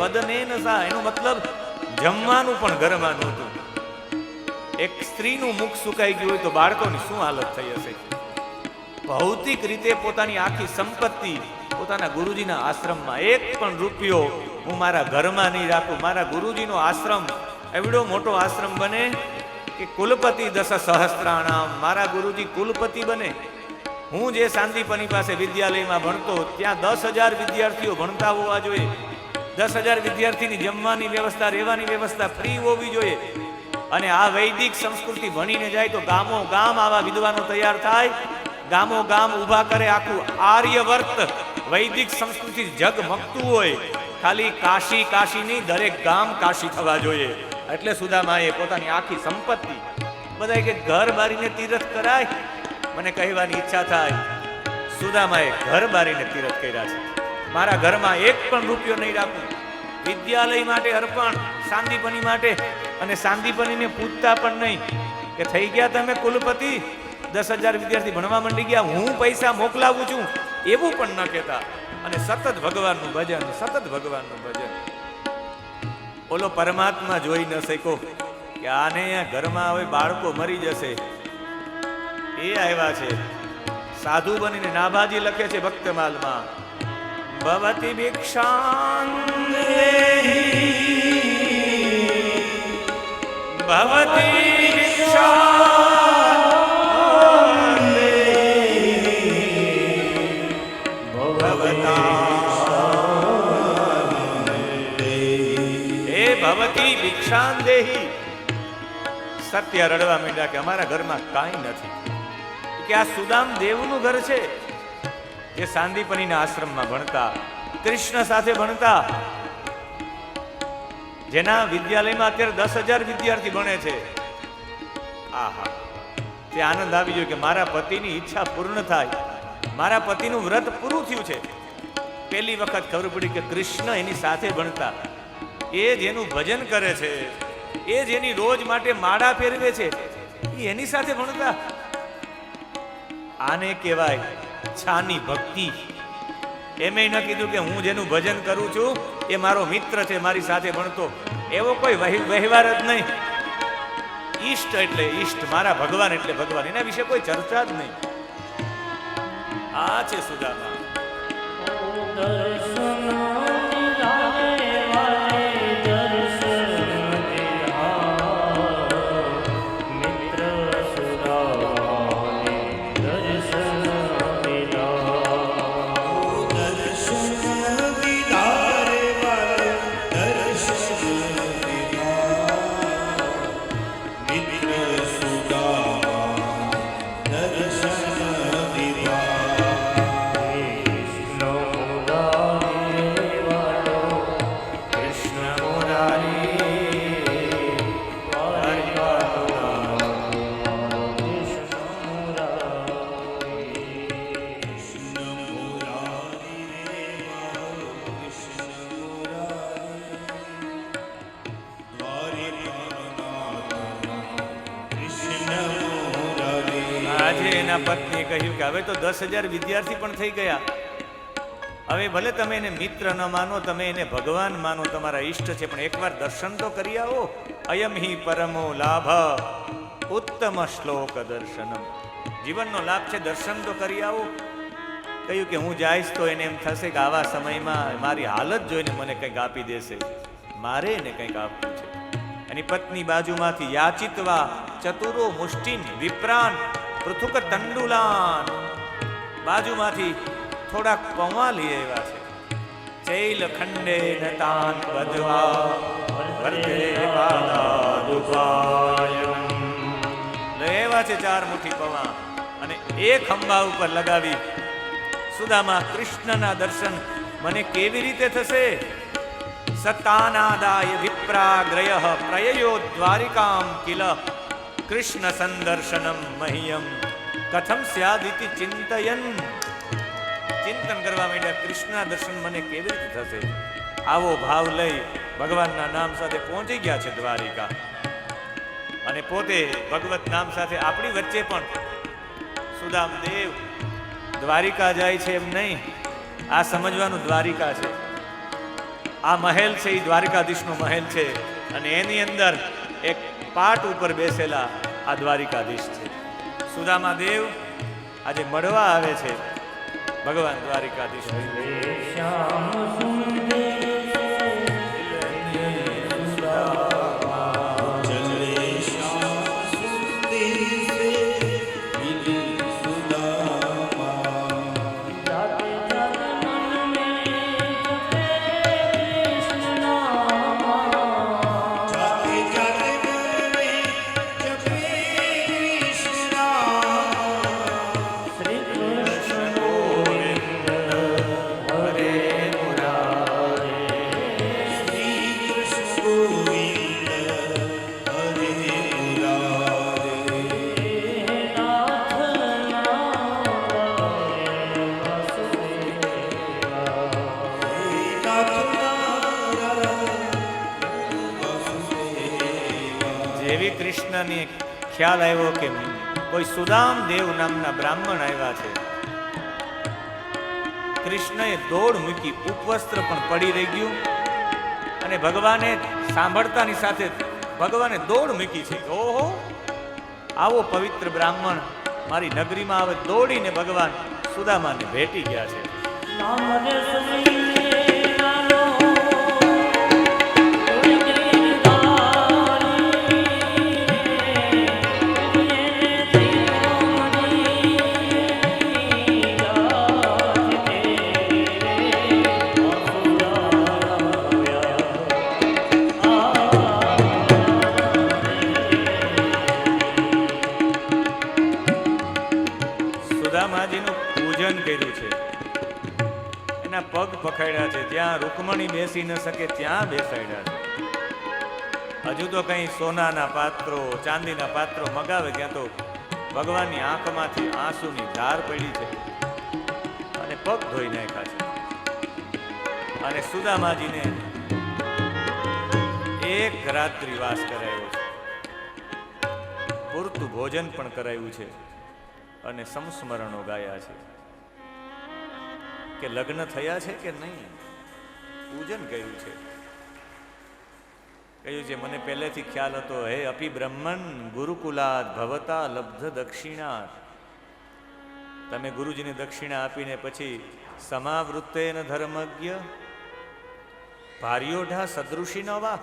વદને નસા, એનો મતલબ જમવાનું પણ ઘરમાં નહોતું. એક સ્ત્રીનું મુખ સુકાઈ ગયું હોય તો બાળકોની શું હાલત થઈ હશે? ભૌતિક રીતે પોતાની આખી સંપત્તિ પોતાના ગુરુજીના આશ્રમમાં, એક પણ રૂપિયો હું મારા ઘરમાં નહીં રાખું. મારા ગુરુજીનો આશ્રમ એવડો મોટો આશ્રમ બને કે કુલપતિ 10 સહસ્ત્રાણામ, મારા ગુરુજી કુલપતિ બને. હું જે સાંદીપની પાસે વિદ્યાલયમાં ભણતો ત્યાં 10,000 વિદ્યાર્થીઓ ભણતા હોવા જોઈએ. 10,000 વિદ્યાર્થીની જમવાની વ્યવસ્થા, રહેવાની વ્યવસ્થા ફ્રી હોવી જોઈએ. અને આ વૈદિક સંસ્કૃતિ ભણીને જાય તો ગામો ગામ આવા વિદ્વાનો તૈયાર થાય, ગામો ગામ ઊભા કરે. આખું આર્યવર્ત વૈદિક સંસ્કૃતિ જગમગતું હોય. ખાલી કાશી કાશી નહીં, દરેક ગામ કાશી થવા જોઈએ. એટલે સુદામાએ પોતાની આખી સંપત્તિ, બધાય કે ઘર બારીને તીર્થ કરાય, મને કહેવાની ઈચ્છા થાય, સુદામાએ ઘર બારીને તીર્થ કર્યા છે. મારા ઘરમાં એક પણ રૂપિયો નહીં રાખું. વિદ્યાલય માટે અર્પણ, સાંદીપની માટે. અને સાંદીપનીને પૂછતા પણ નહીં કે થઈ ગયા તમે કુલપતિ, 10,000 વિદ્યાર્થી ભણવા માંડી ગયા, હું પૈસા મોકલાવું છું, એવું પણ ન કહેતા. અને સતત ભગવાનનું ભજન, સતત ભગવાનનું ભજન. ઓલો પરમાત્મા જોઈ ન શક્યો કે આને ઘરમાં હવે બાળકો મરી જશે, એ આવ્યા છે. સાધુ બનીને નાભાજી લખે છે ભક્તમાલમાં, ભવતી ભિક્ષાં ભવતી ભિક્ષાં ભવતી ભિક્ષાં દેહી. સત્ય રડવા માંડ્યા કે અમારા ઘરમાં કાંઈ નથી. કે આ સુદામ દેવનું ઘર છે, જે સાંદીપનીના આશ્રમમાં ભણતા, કૃષ્ણ સાથે ભણતા, જેના વિદ્યાલયમાં અત્યારે 10,000 વિદ્યાર્થી ભણે છે. આહા, તે આનંદ આવી ગયો કે મારા પતિની ઈચ્છા પૂર્ણ થાય, મારા પતિનું વ્રત પૂરું થયું છે. પહેલી વખત ખબર પડી કે કૃષ્ણ એની સાથે ભણતા, એ જેનું ભજન કરે છે, એ જેની રોજ માટે માળા ફેરવે છે, એ એની સાથે ભણતા. આને કહેવાય છાની ભક્તિ. એમે ન કીધું કે હું જેનું ભજન કરું છું એ મારો મિત્ર છે, મારી સાથે ભણતો, એવો કોઈ વહેવાર જ નહીં. ઈષ્ટ એટલે ઈષ્ટ, મારા ભગવાન એટલે ભગવાન, એના વિશે કોઈ ચર્ચા જ નહીં. આ છે સુદામા. પત્નીએ કહ્યું કે હવે તો 10,000 વિદ્યાર્થી પણ થઈ ગયા, હવે ભલે તમે એને મિત્ર ન માનો, તમે એને ભગવાન માનો, તમારા ઈષ્ટ છે, પણ એકવાર દર્શન તો કરી આવો. અયમ હિ પરમો લાભ ઉત્તમ શ્લોક દર્શનમ. જીવનનો લાભ છે, દર્શન તો કરી આવો. કહ્યું કે હું જઈશ તો એને એમ થશે કે આવા સમયમાં મારી હાલત જોઈને મને કંઈક આપી દેશે. મારે એને કંઈક આપવું છે. એની પત્ની બાજુમાંથી યાચિત્વા ચતુરો મુષ્ટિન વિપ્રાન પૃથુક તંડુલાન, બાજુમાંથી થોડાક પૌવા લઈ આવ્યા છે. ચૈલ ખંડે નતાન બધવા વર્તે પાદાદુપાયમ, લેવા છે 4 મુઠ્ઠી પૌવા અને એક ખંભા ઉપર લગાવી. સુદામા, કૃષ્ણના દર્શન મને કેવી રીતે થશે? સતાનાદાય વિપ્રાગ્રય પ્રયયો દ્વારિકામ કિલ કૃષ્ણ સંદર્શનમ મહ્યમ કથમ સ્યાદિતિ ચિંતયન. ચિંતન કરવા માંડ્યા, કૃષ્ણના દર્શન મને કેવી રીતે થશે? આવો ભાવ લઈ ભગવાનના નામ સાથે પહોંચી ગયા છે દ્વારિકા. અને પોતે ભગવત નામ સાથે આપણી વચ્ચે પણ સુદામદેવ દ્વારિકા જાય છે એમ નહીં, આ સમજવાનું દ્વારિકા છે. આ મહેલ છે એ દ્વારિકાધીશનો મહેલ છે અને એની અંદર એક પાટ ઉપર બેસેલા આ દ્વારિકાધીશ છે. સુદામા દેવ આજે મળવા આવે છે ભગવાન દ્વારિકાધીશ. શ્યામ સુંદર જેવી કૃષ્ણને ખ્યાલ આવ્યો કે કોઈ સુદામ દેવ નામના બ્રાહ્મણ આવ્યા છે, કૃષ્ણએ દોડ મૂકી, ઉપવસ્ત્ર પણ પડી રહી ગયું અને ભગવાને સાંભળતાની સાથે ભગવાને દોડ મૂકી છે. ઓહો, આવો પવિત્ર બ્રાહ્મણ મારી નગરીમાં આવે. દોડીને ભગવાન સુદામાને ભેટી ગયા છે. સુદામાજીનું પૂજન કર્યું છે, એના પગ પકડ્યા છે, જ્યાં રૂકમણી બેસી ન શકે ત્યાં બેસાડ્યા છે. હજુ તો કઈ સોનાના પાત્રો, ચાંદીના પાત્રો મગાવે ત્યાં તો ભગવાનની આંખમાંથી આંસુની ધાર પડી છે અને પગ ધોઈ નાખ્યા છે. અને સુદામાજીને એક રાત્રિ વાસ કરાયો છે, પૂરતું ભોજન પણ કરાયું છે અને સંસ્મરણો ગાયા છે કે લગ્ન થયા છે કે નહીં. પૂજન કર્યું છે, કહ્યું છે મને પહેલેથી ખ્યાલ હતો, હે અપી બ્રહ્મન ગુરુકુલાદ ભવતા લબ્ધ દક્ષિણા, તમે ગુરુજીને દક્ષિણા આપીને પછી સમાવૃત્તેન ધર્મજ્ઞ ભાર્યોઢા સદૃશી નવા,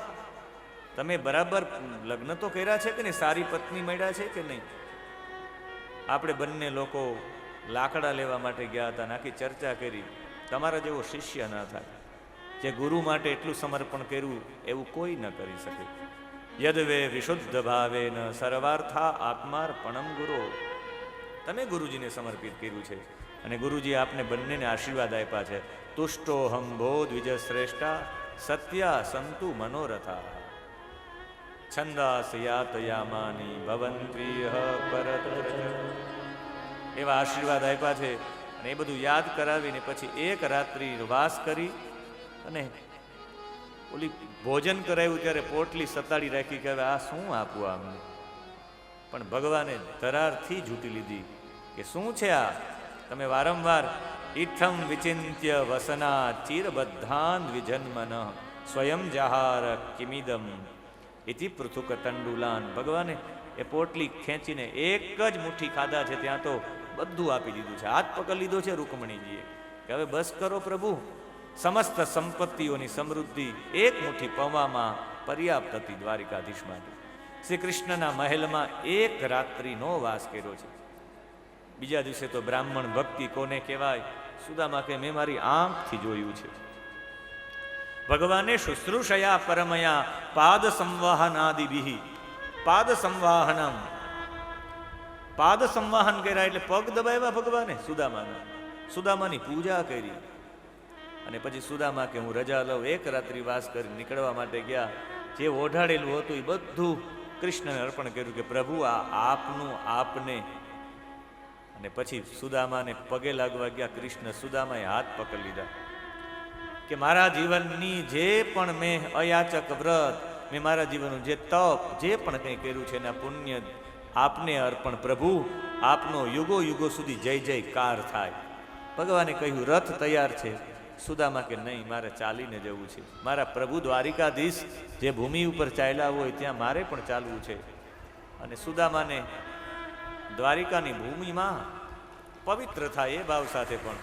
તમે બરાબર લગ્ન તો કર્યા છે કે નહીં, સારી પત્ની મળ્યા છે કે નહીં. આપણે બંને લોકો લાકડા લેવા માટે ગયા હતા, નાખી ચર્ચા કરી, તમારા જેવો શિષ્ય ના થાય, જે ગુરુ માટે એટલું સમર્પણ કર્યું એવું કોઈ ન કરી શકે. યદવે વિશુદ્ધ ભાવેન સર્વાર્થા આત્માર્પણમ ગુરો, તમે ગુરુજીને સમર્પિત કર્યું છે અને ગુરુજી આપને બંનેને આશીર્વાદ આપ્યા છે. તુષ્ટોહમ ભો દ્વિજ શ્રેષ્ઠા સત્યા સંતુ મનોરથા છંદાસ યાતયામાની ભવંત્રીહ પરત, એવા આશીર્વાદ આપ્યા છે. અને એ બધું યાદ કરાવીને પછી એક રાત્રિ વાસ કરી અને ઓલી ભોજન કરાવ્યું ત્યારે પોટલી સતાડી રાખી કે હવે આ શું આપવું આમને. પણ ભગવાને ધરારથી જૂટી લીધી કે શું છે આ, તમે વારંવાર ઇથમ વિચિંત્ય વસના ચિરબદ્ધાન દ્વિજન્મન સ્વયં જહાર કિમિદમ ઇતિ પૃથુક તંડુલાન. ભગવાને એ પોટલી ખેંચીને એક જ મુઠ્ઠી ખાધા છે, ત્યાં તો બધું આપી દીધું છે. હાથ પકડી લીધો છે રૂકમણીજીએ કે હવે બસ કરો પ્રભુ, સમસ્ત સંપત્તિઓની સમૃદ્ધિ એક મુઠ્ઠી પૌવામાં પર્યાપ્ત હતી દ્વારિકાધીશ માટે. શ્રી કૃષ્ણના મહેલમાં એક રાત્રિનો વાસ કર્યો છે. બીજા દિવસે તો બ્રાહ્મણ ભક્તિ કોને કહેવાય? સુદામા કે મેં મારી આંખથી જોયું છે. ભગવાને શુશ્રૂષયા પરમયા પાદ સંવાહનાદિભિ, પાદ સંવાહનમ, પાદ સંવાહન કર્યા એટલે પગ દબાવ્યા ભગવાને સુદામાના. સુદામાની પૂજા કરી અને પછી સુદામા કે હું રજા લઉં, એક રાત્રિ વાસ કરી નીકળવા માટે ગયા. જે ઓઢાડેલું હતું એ બધું કૃષ્ણને અર્પણ કર્યું કે પ્રભુ આ આપનું આપને. અને પછી સુદામાને પગે લાગવા ગયા કૃષ્ણ. સુદામાએ હાથ પકડી લીધા કે મારા જીવનની જે પણ મેં અયાચક વ્રત, મેં મારા જીવનનું જે તપ, જે પણ કંઈ કર્યું છે એના પુણ્ય આપને અર્પણ. પ્રભુ આપનો યુગો યુગો સુધી જય જયકાર થાય. ભગવાને કહ્યું રથ તૈયાર છે. સુદામા કે નહીં, મારે ચાલીને જવું છે. મારા પ્રભુ દ્વારિકાધીશ જે ભૂમિ ઉપર ચાલ્યા હોય ત્યાં મારે પણ ચાલવું છે. અને સુદામાને દ્વારિકાની ભૂમિમાં પવિત્ર થાય એ ભાવ સાથે પણ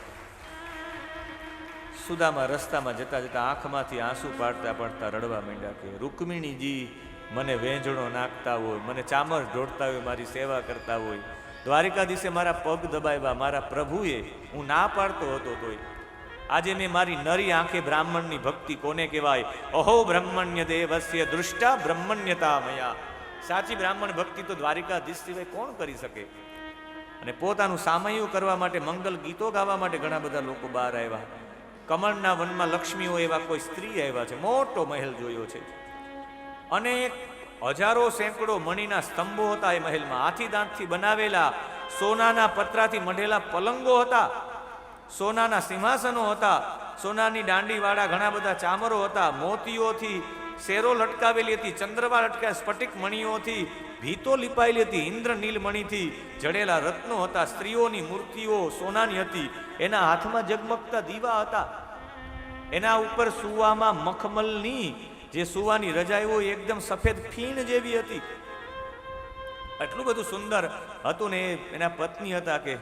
સુદામા રસ્તામાં જતા જતા આંખમાંથી આંસુ પાડતા પાડતા રડવા માંડ્યા કે રૂકમિણીજી મને વેંજણો નાખતા હોય, મને ચામર ઢોળતા હોય, મારી સેવા કરતા હોય. દ્વારિકાધીશે મારા પગ દબાવ્યા, મારા પ્રભુએ, હું ના પાડતો હતો તોય. આજે મેં મારી નરી આંખે બ્રાહ્મણની ભક્તિ કોને કહેવાય? અહો બ્રહ્મણ્ય દેવસ્ય દૃષ્ટા બ્રહ્મણ્યતા મયા. સાચી બ્રાહ્મણ ભક્તિ તો દ્વારિકાધીશ સિવાય કોણ કરી શકે? અને પોતાનું સામયું કરવા માટે, મંગલ ગીતો ગાવા માટે ઘણા બધા લોકો બહાર આવ્યા. કમળના વનમાં લક્ષ્મીઓ એવા કોઈ સ્ત્રી આવ્યા છે. મોટો મહેલ જોયો છે. અનેક હજારો સેંકડો મણીના સ્તંભો હતા એ મહેલમાં. હાથી દાંતથી બનાવેલા સોનાના પતરાથી મઢેલા પલંગો હતા, સોનાના સિંહાસનો હતા, સોનાની દાંડીવાળા ઘણા બધા ચામરો હતા, મોતીઓથી શેરો લટકાવેલી હતી, ચંદ્રવા લટકાય, સ્ફટિક મણીઓથી ભીતો લીપાયેલી હતી, ઇન્દ્ર નીલમણીથી જડેલા રત્નો હતા, સ્ત્રીઓની મૂર્તિઓ સોનાની હતી, એના હાથમાં ઝગમગતા દીવા હતા, એના ઉપર સુવામાં મખમલની જે સુવાની રજાઈઓ એકદમ સફેદ ફીણ જેવી હતી. એટલું બધું સુંદર હતું ને. એના પત્ની હતા કે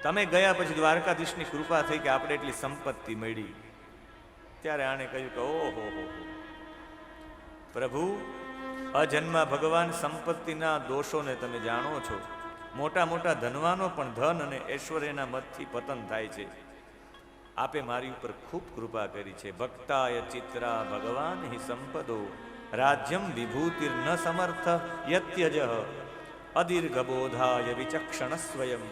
તમે ગયા પછી દ્વારકાધીશની કૃપા થઈ કે આપણે એટલી સંપત્તિ મળી. ત્યારે આણે કહ્યું કે ઓહો હો પ્રભુ, અજન્મા ભગવાન સંપત્તિના દોષોને તમે જાણો છો. મોટા મોટા ધનવાનો પણ ધન અને ઐશ્વર્યના મતથી પતન થાય છે. આપે મારી ઉપર ખૂબ કૃપા કરી છે. ભક્તાય ચિત્રા ભગવાન હિ સંપદો રાજ્યમ વિભૂતિર ન સમર્થ યત્યજ અદીર્ઘબોધાય વિચક્ષણ સ્વયં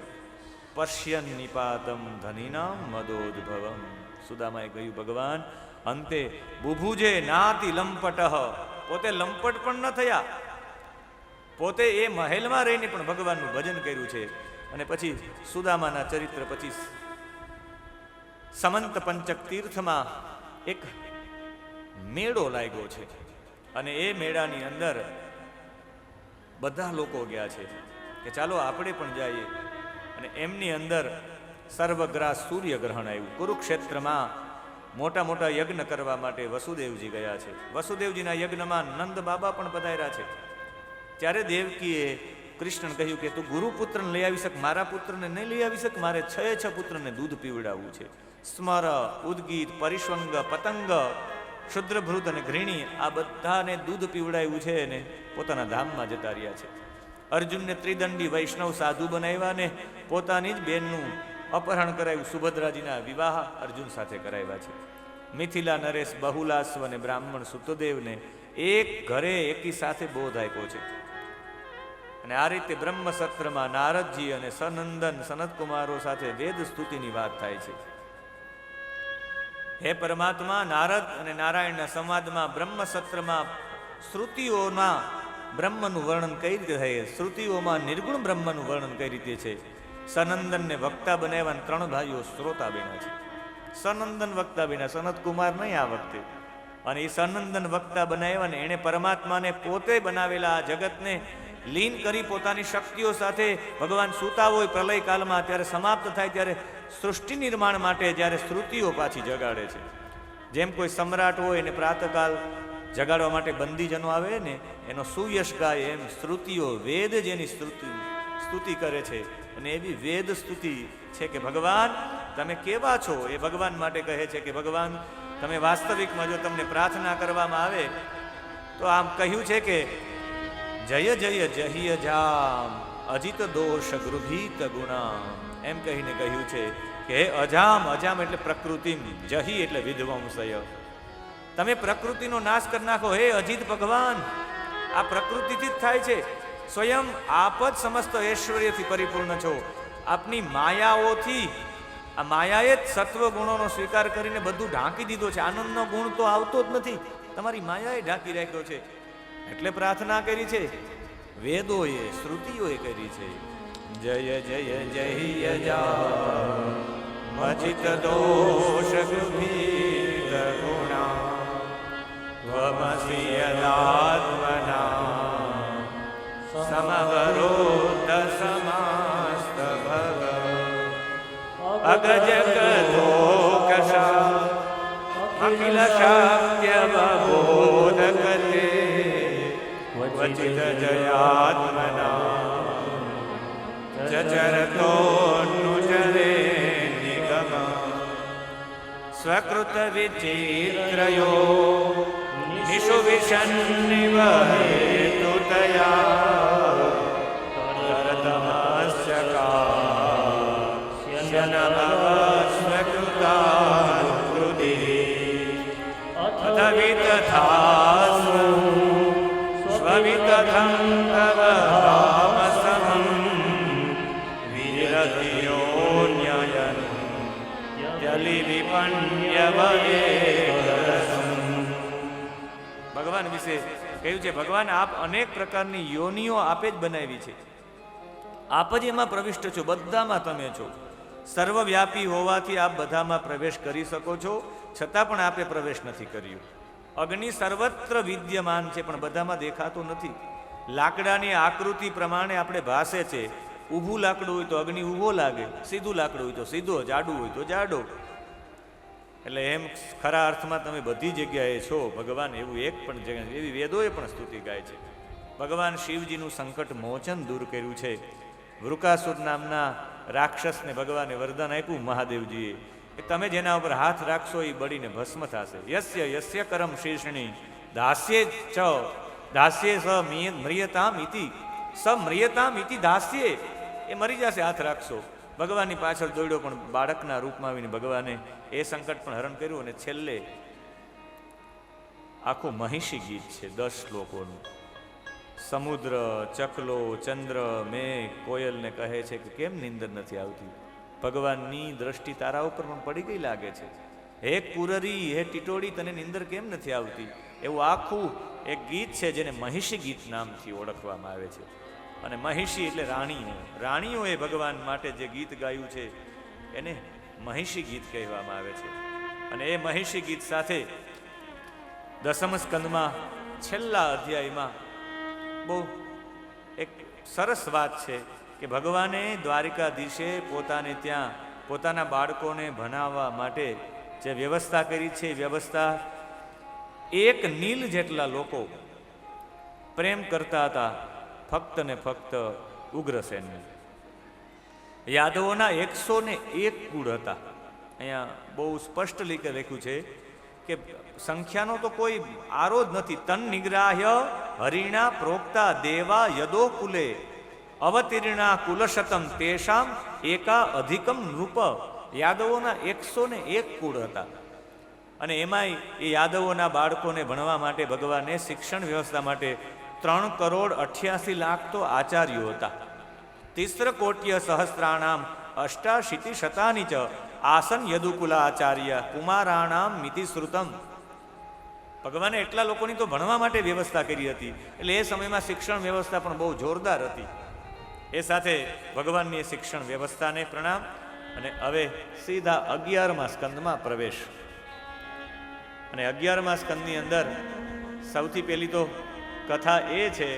પશ્યન નિપાતમ ધનિનામ મદોદ્ભવમ. સુદામાએ કહ્યું ભગવાન અંતે બુભુજે નાતિ લંપટ, પોતે લંપટ પણ ન થયા, પોતે એ મહેલમાં રહીને પણ ભગવાનનું ભજન કર્યું છે. અને પછી સુદામાના ચરિત્ર પછી સમંત પંચક તીર્થમાં એક મેળો લાગ્યો છે અને એ મેળાની અંદર બધા લોકો ગયા છે કે ચાલો આપણે પણ જઈએ. અને એમની અંદર સર્વગ્રાસ સૂર્યગ્રહણ આવ્યું. કુરુક્ષેત્રમાં મોટા મોટા યજ્ઞ કરવા માટે વસુદેવજી ગયા છે. વસુદેવજીના યજ્ઞમાં નંદ બાબા પણ પધાર્યા છે. ત્યારે દેવકીએ કૃષ્ણને કહ્યું કે તું ગુરુપુત્રને લઈ આવી શક, મારા પુત્રને નહીં લઈ આવી શક? મારે 6 પુત્રને દૂધ પીવડાવવું છે. સ્મર, ઉદ્ગીત, પરિશ્વંગ, પતંગ, ક્ષુદ્રભૃત અને ઘૃણી, આ બધાને દૂધ પીવડાવ્યું છે અને પોતાના ધામમાં જતા રહ્યા છે. અર્જુનને ત્રિદંડી વૈષ્ણવ સાધુ બનાવ્યા ને પોતાની જ બેનનું અપહરણ કરાવ્યું. સુભદ્રાજીના વિવાહ અર્જુન સાથે કરાવ્યા છે. મિથિલા નરેશ બહુલાસ્વ અને બ્રાહ્મણ સુતદેવને એક ઘરે એકી સાથે બોધ આપ્યો છે. અને આ રીતે બ્રહ્મ સત્રમાં નારદજી અને સનંદન સનતકુમારો સાથે વેદ સ્તુતિની વાત થાય છે. હે પરમાત્મા, નારદ અને નારાયણના સંવાદમાં બ્રહ્મ સત્રમાં શ્રુતિઓમાં બ્રહ્મનું વર્ણન કઈ રીતે થાય, શ્રુતિઓમાં નિર્ગુણ બ્રહ્મનું વર્ણન કઈ રીતે છે. સનંદનને વક્તા બનાવ્યા 3 ભાઈઓ શ્રોતા બન્યા છે. સનંદન વક્તા બન્યા, સનતકુમાર નહીં આ વખતે. અને એ સનંદન વક્તા બનાવ્યા ને એણે પરમાત્માને પોતે બનાવેલા આ જગતને લીન કરી પોતાની શક્તિઓ સાથે ભગવાન સૂતા હોય પ્રલય કાલમાં, ત્યારે સમાપ્ત થાય ત્યારે સૃષ્ટિ નિર્માણ માટે જ્યારે શ્રુતિઓ પાછી જગાડે છે. જેમ કોઈ સમ્રાટ હોય એને પ્રાતકાલ જગાડવા માટે બંદીજનો આવે ને એનો સુયશ ગાય, એમ શ્રુતિઓ વેદ જેની સ્તુતિ કરે છે. અને એવી વેદ સ્તુતિ છે કે ભગવાન તમે કેવા છો એ ભગવાન માટે કહે છે કે ભગવાન તમે વાસ્તવિકમાં જો તમને પ્રાર્થના કરવામાં આવે તો આમ કહ્યું છે કે જય જય જહિય જામ અજિત દોષ ગૃભીત ગુણા, એમ કહીને કહ્યું છે કે હે અજામ, અજામ એટલે પ્રકૃતિ, જહી એટલે વિધ્વંસય, તમે પ્રકૃતિનો નાશ કરી નાખો. હે અજિત ભગવાન, આ પ્રકૃતિથી જ થાય છે, સ્વયં આપ જ સમસ્ત ઐશ્વર્યથી પરિપૂર્ણ છો. આપની માયાઓથી, આ માયાએ જ સત્વ ગુણોનો સ્વીકાર કરીને બધું ઢાંકી દીધો છે. આનંદનો ગુણ તો આવતો જ નથી, તમારી માયાએ ઢાંકી રાખ્યો છે. એટલે પ્રાર્થના કરી છે, વેદોએ શ્રુતિઓએ કરી છે. જય જય જય જા અજિત દોષ ગૃભીત ગુણા ત્વમસि યદાત્મના સમવરોધ સમાસ્ત ભગ અગજગદોકશા અખિલ શાક્ય બોધકતે ક્વચિત જયાત્મના ચચરતોનુચરે નિગમ સ્વકૃત વિચિત્રયો નિષુ વિષન્નિવ હેતુતયા કરતમસ્ય કાસ્યનમવ સ્વકૃતાનુકૃતિ અથ વિતથાસુ સ્વવિતથં તવ રામસમં વિરતિયોન્યયન જલિ વિપણ્યવદેવરસં. ભગવાન વિશે કહ્યું છે, ભગવાન આપ અનેક પ્રકારની યોનિઓ આપે જ બનાવી છે, આપ જ એમાં પ્રવિષ્ટ છો, બધામાં તમે છો. સર્વવ્યાપી હોવાથી આપ બધામાં પ્રવેશ કરી શકો છો, છતાં પણ આપે પ્રવેશ નથી કર્યો. અગ્નિ સર્વત્ર વિદ્યમાન છે પણ બધામાં દેખાતો નથી. લાકડાની આકૃતિ પ્રમાણે આપણે ભાસે છે. ઊભું લાકડું હોય તો અગ્નિ ઊભો લાગે, સીધું લાકડું હોય તો સીધો, જાડું હોય તો જાડો. એટલે એમ ખરા અર્થમાં તમે બધી જગ્યાએ છો ભગવાન, એવું એક પણ જગ્યા, એવી વેદોએ પણ સ્તુતિ ગાય છે. ભગવાન શિવજીનું સંકટ મોચન દૂર કર્યું છે. વૃકાસુર નામના રાક્ષસને ભગવાને વરદાન આપ્યું મહાદેવજીએ કે તમે જેના ઉપર હાથ રાખશો એ બળીને ભસ્મ થશે. યસ્ય યસ્ય કરમ શીર્ષણી દાસ્યે ચ દાસ્યે સ મ્રિયતામ ઇતિ સ મ્રિયતામ ઇતિ દાસ્યે, એ મરી જશે હાથ રાખશો. ભગવાનની પાછળ દોડ્યો પણ બાળકના રૂપમાં આવીને ભગવાને એ સંકટ પણ હરણ કર્યું. અને છેલ્લે આખું મહિષી ગીત છે 10 શ્લોકોનું. સમુદ્ર, ચકલો, ચંદ્ર, મેઘ, કોયલને કહે છે કે કેમ નીંદર નથી આવતી? ભગવાનની દ્રષ્ટિ તારા ઉપર પણ પડી ગઈ લાગે છે. હે કુરરી, હે ટીટોડી, તને નીંદર કેમ નથી આવતી? એવું આખું એક ગીત છે જેને મહિષી ગીત નામથી ઓળખવામાં આવે છે. અને મહિષી એટલે રાણીઓ. રાણીઓએ ભગવાન માટે જે ગીત ગાયું છે એને મહિષી ગીત કહેવામાં આવે છે. અને એ મહિષી ગીત સાથે 10મ સ્કંદમાં છેલ્લા અધ્યાયમાં બહુ એક સરસ વાત છે કે ભગવાને દ્વારિકાધીશે પોતાને ત્યાં પોતાના બાળકોને ભણાવવા માટે જે વ્યવસ્થા કરી છે, વ્યવસ્થા એક નીલ જેટલા લોકો પ્રેમ કરતા હતા ફક્ત ને ફક્ત ઉગ્રસેનને. યાદવોના 101 કુળ હતા. અહીંયા બહુ સ્પષ્ટ રીતે લખ્યું છે કે સંખ્યાનો તો કોઈ આરો જ નથી. તન નિગ્રાહ્ય હરિણા પ્રોક્તા દેવા યદો કુલે અવતીર્ણા કુલશતમ તેષામ એકા અધિકમ નૃપ. યાદવોના 101 કુળ હતા. અને એમાંય એ યાદવોના બાળકોને ભણવા માટે ભગવાને શિક્ષણ વ્યવસ્થા માટે 3,88,00,000 તો આચાર્યો હતા. 30 કોટ્ય સહસ્ત્રાણામ અષ્ટાશીતિ શતાની ચ આસન યદુકુલા આચાર્ય કુમારાણામ મિતિ શ્રુતમ. ભગવાને એટલા લોકોની તો ભણવા માટે વ્યવસ્થા કરી હતી. એટલે એ સમયમાં શિક્ષણ વ્યવસ્થા પણ બહુ જોરદાર હતી. એ સાથે ભગવાનની શિક્ષણ વ્યવસ્થાને પ્રણામ. અને હવે સીધા 11મા સ્કંદમાં પ્રવેશ. અને 11મા સ્કંદની અંદર સૌથી પહેલી તો કથા એ છે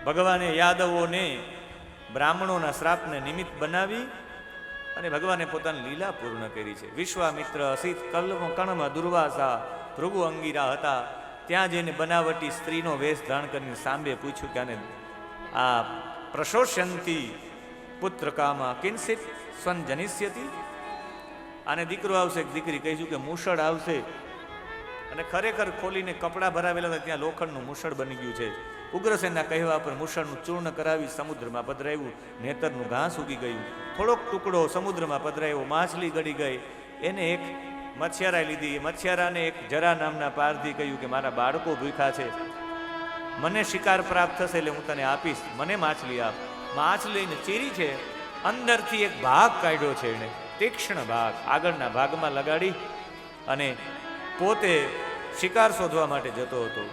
ભગવાને યાદવોને બ્રાહ્મણોના શ્રાપને નિમિત્ત બનાવી અને ભગવાને પોતાની લીલા પૂર્ણ કરી છે. વિશ્વામિત્ર, અસિત, કણમ, દુર્વાસા, ભૃગુ અંગીરા હતા. ત્યાં જઈને બનાવટી સ્ત્રીનો વેશ ધારણ કરીને સાંભે પૂછ્યું કે આને આ પ્રશોષણથી પુત્ર કામા કિંચિત સ્વન જનિષ્યતિ. આને દીકરો આવશે કે દીકરી, કહીશું કે મૂષળ આવશે. અને ખરેખર ખોલીને કપડાં ભરાવેલા હતા, ત્યાં લોખંડનું મૂષળ બની ગયું છે. ઉગ્રસેનના કહેવા પર મૂષળનું ચૂર્ણ કરાવી સમુદ્રમાં પધરાવ્યું. નેતરનું ઘાસ ઉગી ગયું. થોડોક ટુકડો સમુદ્રમાં પધરાવ્યો. માછલી ગળી ગઈ. એને એક મચ્છિયારાએ લીધી. એ મચ્છિયારાને એક જરા નામના પારધી કહ્યું કે મારા બાળકો ભૂખ્યા છે, મને શિકાર પ્રાપ્ત થશે એટલે હું તને આપીશ, મને માછલી આપ. માછલીને ચીરી છે, અંદરથી એક ભાગ કાઢ્યો છે એને, તીક્ષ્ણ ભાગ, આગળના ભાગમાં લગાડી અને પોતે શિકાર શોધવા માટે જતો હતો.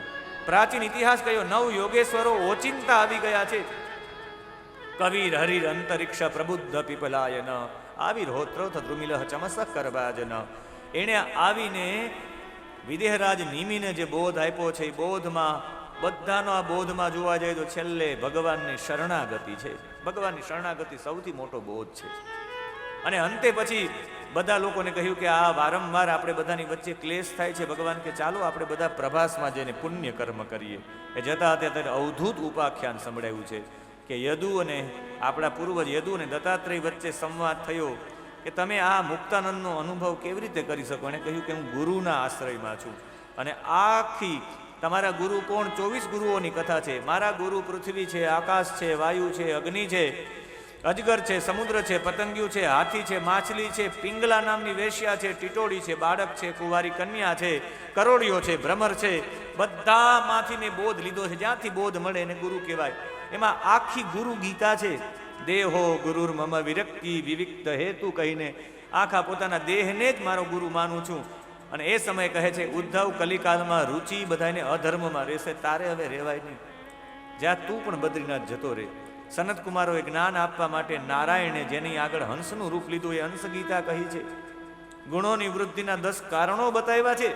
પ્રાચીન ઇતિહાસ કહ્યો 9 યોગેશ્વરો ઓચિંતા આવી ગયા છે. કવિર હરિર અંતરિક્ષ પ્રબુદ્ધ પીપલાયન આવિર્હોત્રોથ દ્રુમિલઃ ચમસઃ કરવાજન. એણે આવીને વિદેહરાજ નિમીને જે બોધ આપ્યો છે, એ બોધમાં બધાનો આ બોધમાં જોવા જાય તો છેલ્લે ભગવાનની શરણાગતિ છે. ભગવાનની શરણાગતિ સૌથી મોટો બોધ છે. અને અંતે પછી બધા લોકોને કહ્યું કે આ વારંવાર આપણે બધાની વચ્ચે ક્લેશ થાય છે. ભગવાન કે ચાલો આપણે બધા પ્રભાસમાં જઈને પુણ્ય કર્મ કરીએ. એ જતા હતા ત્યારે અવધૂત ઉપાખ્યાન સંભળાયું છે કે યદુ અને આપણા પૂર્વજ યદુ અને દત્તાત્રેય વચ્ચે સંવાદ થયો કે તમે આ મુક્તાનંદનો અનુભવ કેવી રીતે કરી શકો. એણે કહ્યું કે હું ગુરુના આશ્રયમાં છું અને આખી તમારા ગુરુ કોણ? 24 ગુરુઓની કથા છે. મારા ગુરુ પૃથ્વી છે, આકાશ છે, વાયુ છે, અગ્નિ છે, અજગર છે, સમુદ્ર છે, પતંગિયું છે, હાથી છે, માછલી છે, પિંગલા નામની વેશ્યા છે, ટીટોડી છે, બાળક છે, કુંવારી કન્યા છે, કરોડિયો છે, ભ્રમર છે, બધામાંથી મેં બોધ લીધો છે. જ્યાંથી બોધ મળે એને ગુરુ કહેવાય. એમાં આખી ગુરુ ગીતા છે. દેહો ગુરુર મમ વિરક્તિ વિવિક્ત હેતુ કહીને આખા પોતાના દેહને જ મારો ગુરુ માનું છું. અને એ સમયે કહે છે ઉદ્ધવ કલિકાલમાં રુચિ બધાને અધર્મમાં રહેશે, તારે હવે રહેવાય નહીં. જ્યાં તું પણ બદ્રીનાથ જતો રહે. સનત કુમારોએ જ્ઞાન આપવા માટે નારાયણે જેની આગળ હંસનું રૂપ લીધું એ હંસ ગીતા કહી છે. ગુણોની વૃદ્ધિના 10 કારણો બતાવ્યા છે.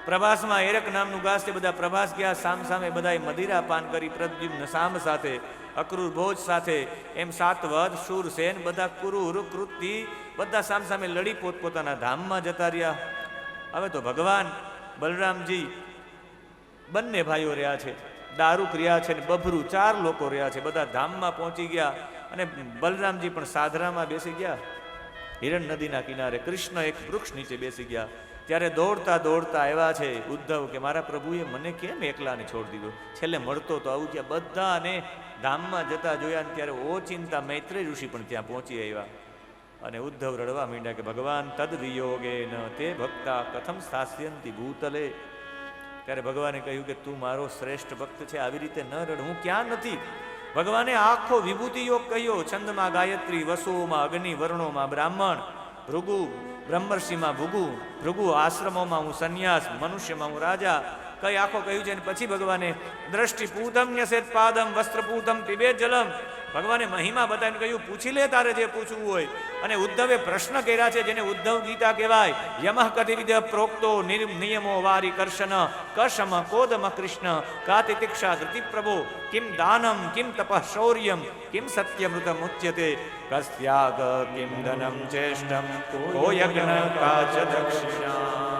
પ્રભાસમાં એરક નામનું ગાસ છે, બધા પ્રભાસ ગયા, સામ સામે બધાએ મદિરા પાન કરી, પ્રદ્યુમ્ન સામ સાથે, અક્રૂર ભોજ સાથે, એમ સાતવદ શૂરસેન બધા કુરુર કૃતિ બધા સામ સામે લડી પોતપોતાના ધામમાં જતા રહ્યા. હવે તો ભગવાન બલરામજી બંને ભાઈઓ રહ્યા છે, દારૂક રહ્યા છે ને બભરું 4 લોકો રહ્યા છે. બધા ધામમાં પહોંચી ગયા અને બલરામજી પણ સાધરામાં બેસી ગયા. હિરણ નદીના કિનારે કૃષ્ણ એક વૃક્ષ નીચે બેસી ગયા. ત્યારે દોડતા દોડતા આવ્યા છે ઉદ્ધવ કે મારા પ્રભુએ મને કેમ એકલાને છોડી દીધો. છેલ્લે મળતો તો આવું ત્યાં બધાને ધામમાં જતા જોયા ને ત્યારે ઓચિંતા મૈત્રેય ઋષિ પણ ત્યાં પહોંચી આવ્યા. અને ઉદ્ધવ રડવા માંડ્યા કે ભગવાન તદ વિયોગે ન તે ભક્તા કથમ સ્થાસ્યંતિ ભૂતલે. ત્યારે ભગવાને કહ્યું કે તું મારો શ્રેષ્ઠ ભક્ત છે, આવી રીતે ન રડ, હું ક્યાં નથી. ભગવાને આખો વિભૂતિ યોગ કહ્યો. છંદમાં ગાયત્રી, વસુઓમાં અગ્નિ, વર્ણોમાં બ્રાહ્મણ, ભૃગુ બ્રહ્મર્ષિમાં ભૃગુ આશ્રમોમાં હું સંન્યાસ, મનુષ્યમાં હું રાજા, કઈ આખો કહ્યું છે. અને પછી ભગવાને દ્રષ્ટિ પૂતમ ન્યસેત પાદમ વસ્ત્ર પૂતમ પીબે જલમ. ભગવાને મહિમા બતાવીને કહ્યું પૂછી લે તારે જે પૂછવું હોય. અને ઉદ્ધવે પ્રશ્ન કર્યા છે જેને ઉદ્ધવ ગીતા કહેવાય. યમઃ કતિવિધ પ્રોક્તો નિયમો વારી કર્શન કશમ કોદમ કૃષ્ણ કાતિતિક્ષા ધૃતિ પ્રભો કિમ દાનમ કિમ તપઃ શૌર્યમ કિમ સત્યમૃતમ ઉચ્યતે કસ્ત્યાગ કિમ ધનમ ચેષ્ટમ કો યજ્ઞ કાચ દક્ષિણા.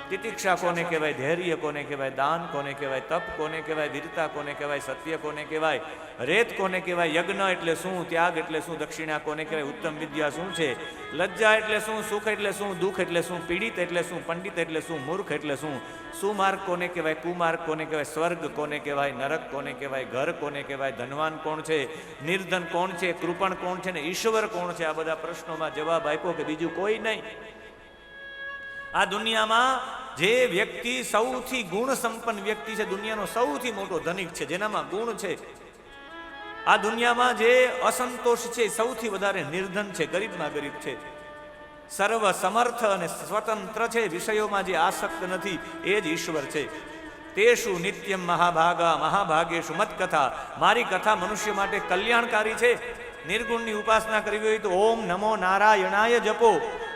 તિતિક્ષા કોને કહેવાય, ધૈર્ય કોને કહેવાય, દાન કોને કહેવાય, તપ કોને કહેવાય, વીરતા કોને કહેવાય, સત્ય કોને કહેવાય, રેત કોને કહેવાય, યજ્ઞ એટલે શું, ત્યાગ એટલે શું, દક્ષિણા કોને કહેવાય, ઉત્તમ વિદ્યા શું છે, લજ્જા એટલે શું, સુખ એટલે શું, દુઃખ એટલે શું, પીડિત એટલે શું, પંડિત એટલે શું, મૂર્ખ એટલે શું, સુમાર્ગ કોને કહેવાય, કુમાર્ગ કોને કહેવાય, સ્વર્ગ કોને કહેવાય, નરક કોને કહેવાય, ઘર કોને કહેવાય, ધનવાન કોણ છે, નિર્ધન કોણ છે, કૃપણ કોણ છે ને ઈશ્વર કોણ છે. આ બધા પ્રશ્નોમાં જવાબ આપ્યો કે બીજું કોઈ નહીં. આ દુનિયામાં જે વ્યક્તિ સૌથી ગુણ સંપન્ન વ્યક્તિ છે, દુનિયાનો સૌથી મોટો ધનિક છે, જેનામાં ગુણ છે. આ દુનિયામાં જે અસંતોષ છે સૌથી વધારે નિર્ધન છે, ગરીબમાં ગરીબ છે. સર્વ સમર્થ અને સ્વતંત્ર છે, વિષયોમાં જે આસક્ત નથી એ જ ઈશ્વર છે. તેષુ નિત્યમ મહાભાગા મહાભાગેશુ મત કથા. મારી કથા મનુષ્ય માટે કલ્યાણકારી છે. નિર્ગુણની ઉપાસના કરવી હોય તો ઓમ નમો નારાયણાય જપો.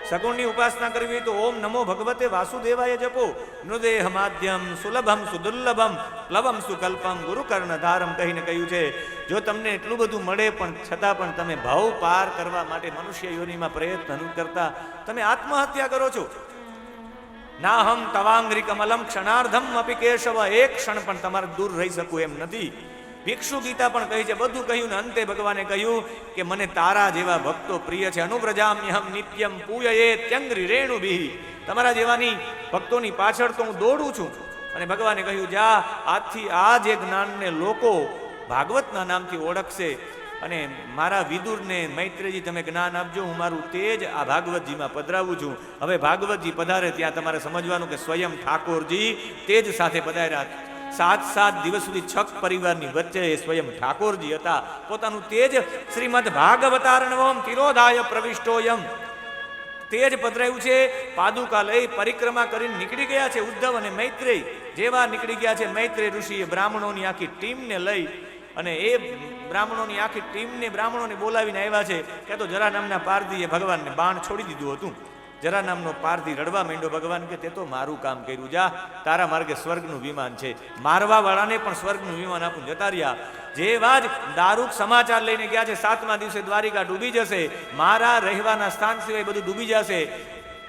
સગુણની ઉપાસના કરવી હોય તો ઓમ નમો ભગવતે વાસુદેવાય જપો. નૃદેહ માધ્યમ સુલભમ સુદુર્લભમ પ્લવમ સુકલ્પમ ગુરુ કર્ણધારમ કહીને કહ્યું છે જો તમને એટલું બધું મળે પણ છતાં પણ તમે ભાવ પાર કરવા માટે મનુષ્ય યોનિમાં પ્રયત્ન ન કરતા તમે આત્મહત્યા કરો છો. નાહમ તવાંગ્રી કમલમ ક્ષણાર્ધમ અપી કેશવ. એક ક્ષણ પણ તમારે દૂર રહી શકું એમ નથી. ભિક્ષુ ગીતા પણ કહી છે, બધું કહ્યું ને અંતે ભગવાને કહ્યું કે મને તારા જેવા ભક્તો પ્રિય છે. અનુવ્રજામ્યહમ નિત્યમ પૂયયે ત્યંગ્રી રેણુભિઃ. તમારા જેવાની ભક્તોની પાછળ તો હું દોડું છું. અને ભગવાને કહ્યું, જા, આજથી આ જે જ્ઞાનને લોકો ભાગવતના નામથી ઓળખશે. અને મારા વિદુરને મૈત્રેયજી તમે જ્ઞાન આપજો, હું મારું તેજ આ ભાગવતજીમાં પધરાવું છું. હવે ભાગવતજી પધારે ત્યાં તમારે સમજવાનું કે સ્વયં ઠાકોરજી તેજ સાથે પધાર્યા. 7 દિવસ સુધી છક પરિવારની વચ્ચે સ્વયં ઠાકોરજી હતા. પોતાનું તેજ શ્રીમદ ભાગવતાર્ણવમ તિરોધાય પ્રવિષ્ટોયમ તેજ પધરાયું છે. પાદુકા લઈ પરિક્રમા કરીને નીકળી ગયા છે ઉદ્ધવ અને મૈત્રેય. જેવા નીકળી ગયા છે મૈત્રેય ઋષિએ બ્રાહ્મણોની આખી ટીમને લઈ અને એ બ્રાહ્મણોની આખી ટીમને બ્રાહ્મણોને બોલાવીને આવ્યા છે. કે તો જરા નામના પારધીએ ભગવાનને બાણ છોડી દીધું હતું. જરા નામનો પારધી રડવા માંડ્યો. ભગવાન કે તે તો મારું કામ કર્યું, જા, તારા માર્ગે સ્વર્ગનું વિમાન છે. મારવા વાળાને પણ સ્વર્ગનું વિમાન આપું. જતા રહ્યા. જેવા જ દારૂક સમાચાર લઈને ગયા છે, 7મા દિવસે દ્વારિકા ડૂબી જશે, મારા રહેવાના સ્થાન સિવાય બધું ડૂબી જશે.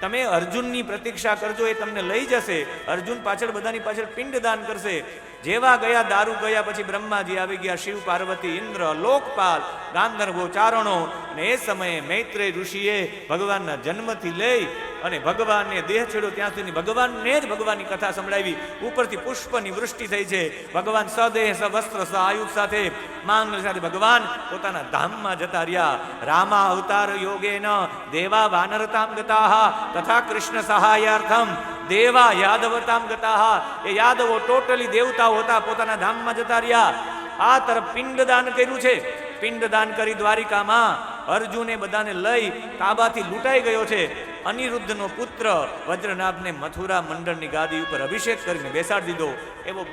તમે અર્જુનની પ્રતીક્ષા કરજો, એ તમને લઈ જશે. અર્જુન પાછળ બધાની પાછળ પિંડદાન કરશે. જેવા ગયા દારૂ ગયા પછી બ્રહ્માજી આવી ગયા, શિવ પાર્વતી ઇન્દ્ર લોકપાલ ગાંધર્વો ચારણો. અને એ સમયે મૈત્રેય ઋષિએ ભગવાનના જન્મથી લઈ અને ભગવાનને દેહ છેડ્યો ત્યાં સુધી ભગવાનને જ ભગવાનની કથા સંભળાવી. ઉપરથી પુષ્પની વૃષ્ટિ થઈ છે. ભગવાન સદેહ સવસ્ત્ર સ આયુધ સાથે માંગલ સાથે ભગવાન પોતાના ધામમાં જતા રહ્યા. રામા અવતાર યોગેન દેવા વાનરતામ ગતાઃ તથા કૃષ્ણ સહાયાર્થમ દેવા યાદવતામ ગતાઃ. એ યાદવો ટોટલી દેવતાઓ હતા, પોતાના ધામમાં જતા રહ્યા. આ તરફ પિંડદાન કર્યું છે. પિંડદાન કરી દ્વારિકામાં અર્જુને બધાને લઈ કાબાથી લૂંટાઈ ગયો છે. અનિરુદ્ધનો પુત્ર વજ્રનાભને મથુરા મંડળની ગાદી ઉપર અભિષેક કરીને બેસાડી દીધો. એવો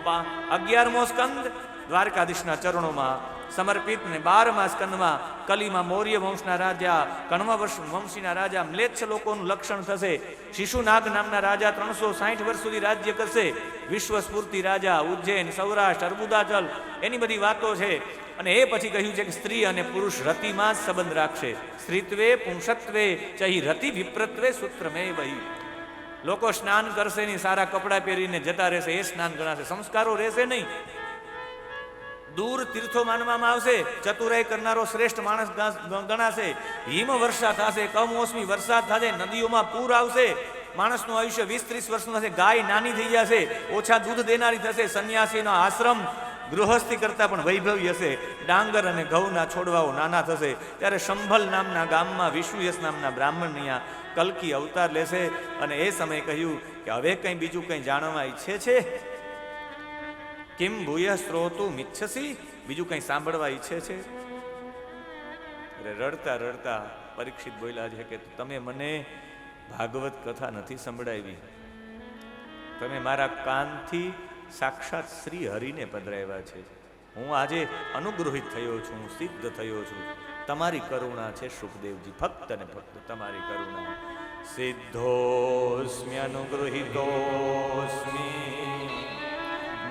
11મો સ્કંદ દ્વારકાધીશના ચરણોમાં સમર્પિત. ને 12મા સ્કંદમાં કલીમાં મૌર્ય વંશના રાજા, કણવ વંશીના રાજા, મ્લેચ્છ લોકોનું લક્ષણ થશે. શિશુનાગ નામના રાજા 360 વર્ષ સુધી રાજ્ય કરશે. વિશ્વ સ્ફૂર્તિ રાજા, ઉજ્જૈન, સૌરાષ્ટ્ર, અર્બુદાચલ, એની બધી વાતો છે. અને એ પછી કહ્યું છે કે સ્ત્રી અને પુરુષ રતિમાં જ સંબંધ રાખશે. સ્ત્રીત્વે પુંસત્વે ચહી રતિ વિપ્રત્વે સૂત્રમે વહી. લોકો સ્નાન કરશે નહીં, સારા કપડાં પહેરીને જતા રહેશે, એ સ્નાન ગણાશે. સંસ્કારો રહેશે નહીં. દૂર તીર્થો માનવામાં આવશે. ચતુરાઈ કરનારો શ્રેષ્ઠ માણસ ગણાશે. હિમ વર્ષા થશે, કમોસમી વરસાદ થશે, નદીઓમાં પૂર આવશે. માણસનું આયુષ્ય 20-30 વર્ષનું થશે. ગાય નાની થઈ જશે, ઓછા દૂધ દેનારી થશે. સંન્યાસીનો આશ્રમ ગૃહસ્થી કરતા પણ વૈભવી હશે. ડાંગર અને ઘઉંના છોડવાઓ નાના થશે. ત્યારે સંભલ નામના ગામમાં વિષ્ણુયસ નામના બ્રાહ્મણની કલ્કી અવતાર લેશે. અને એ સમયે કહ્યું કે હવે કંઈ બીજું કંઈ જાણવા ઈચ્છે છે? કિમ ભૂય સ્ત્રોતું મિચ્છસી? બીજું કંઈ સાંભળવા ઈચ્છે છે? રડતા રડતા પરીક્ષિત બોલ્યા છે કે તમે મને ભાગવત કથા નથી સંભળાવી. તમે મારા કાનથી સાક્ષાત શ્રી હરિને પધરાવ્યા છે. હું આજે અનુગ્રહિત થયો છું, સિદ્ધ થયો છું. તમારી કરુણા છે સુખદેવજી, ફક્ત ને ફક્ત તમારી કરુણા. સિદ્ધોસ્મ્ય અનુગૃહિતોસ્મિ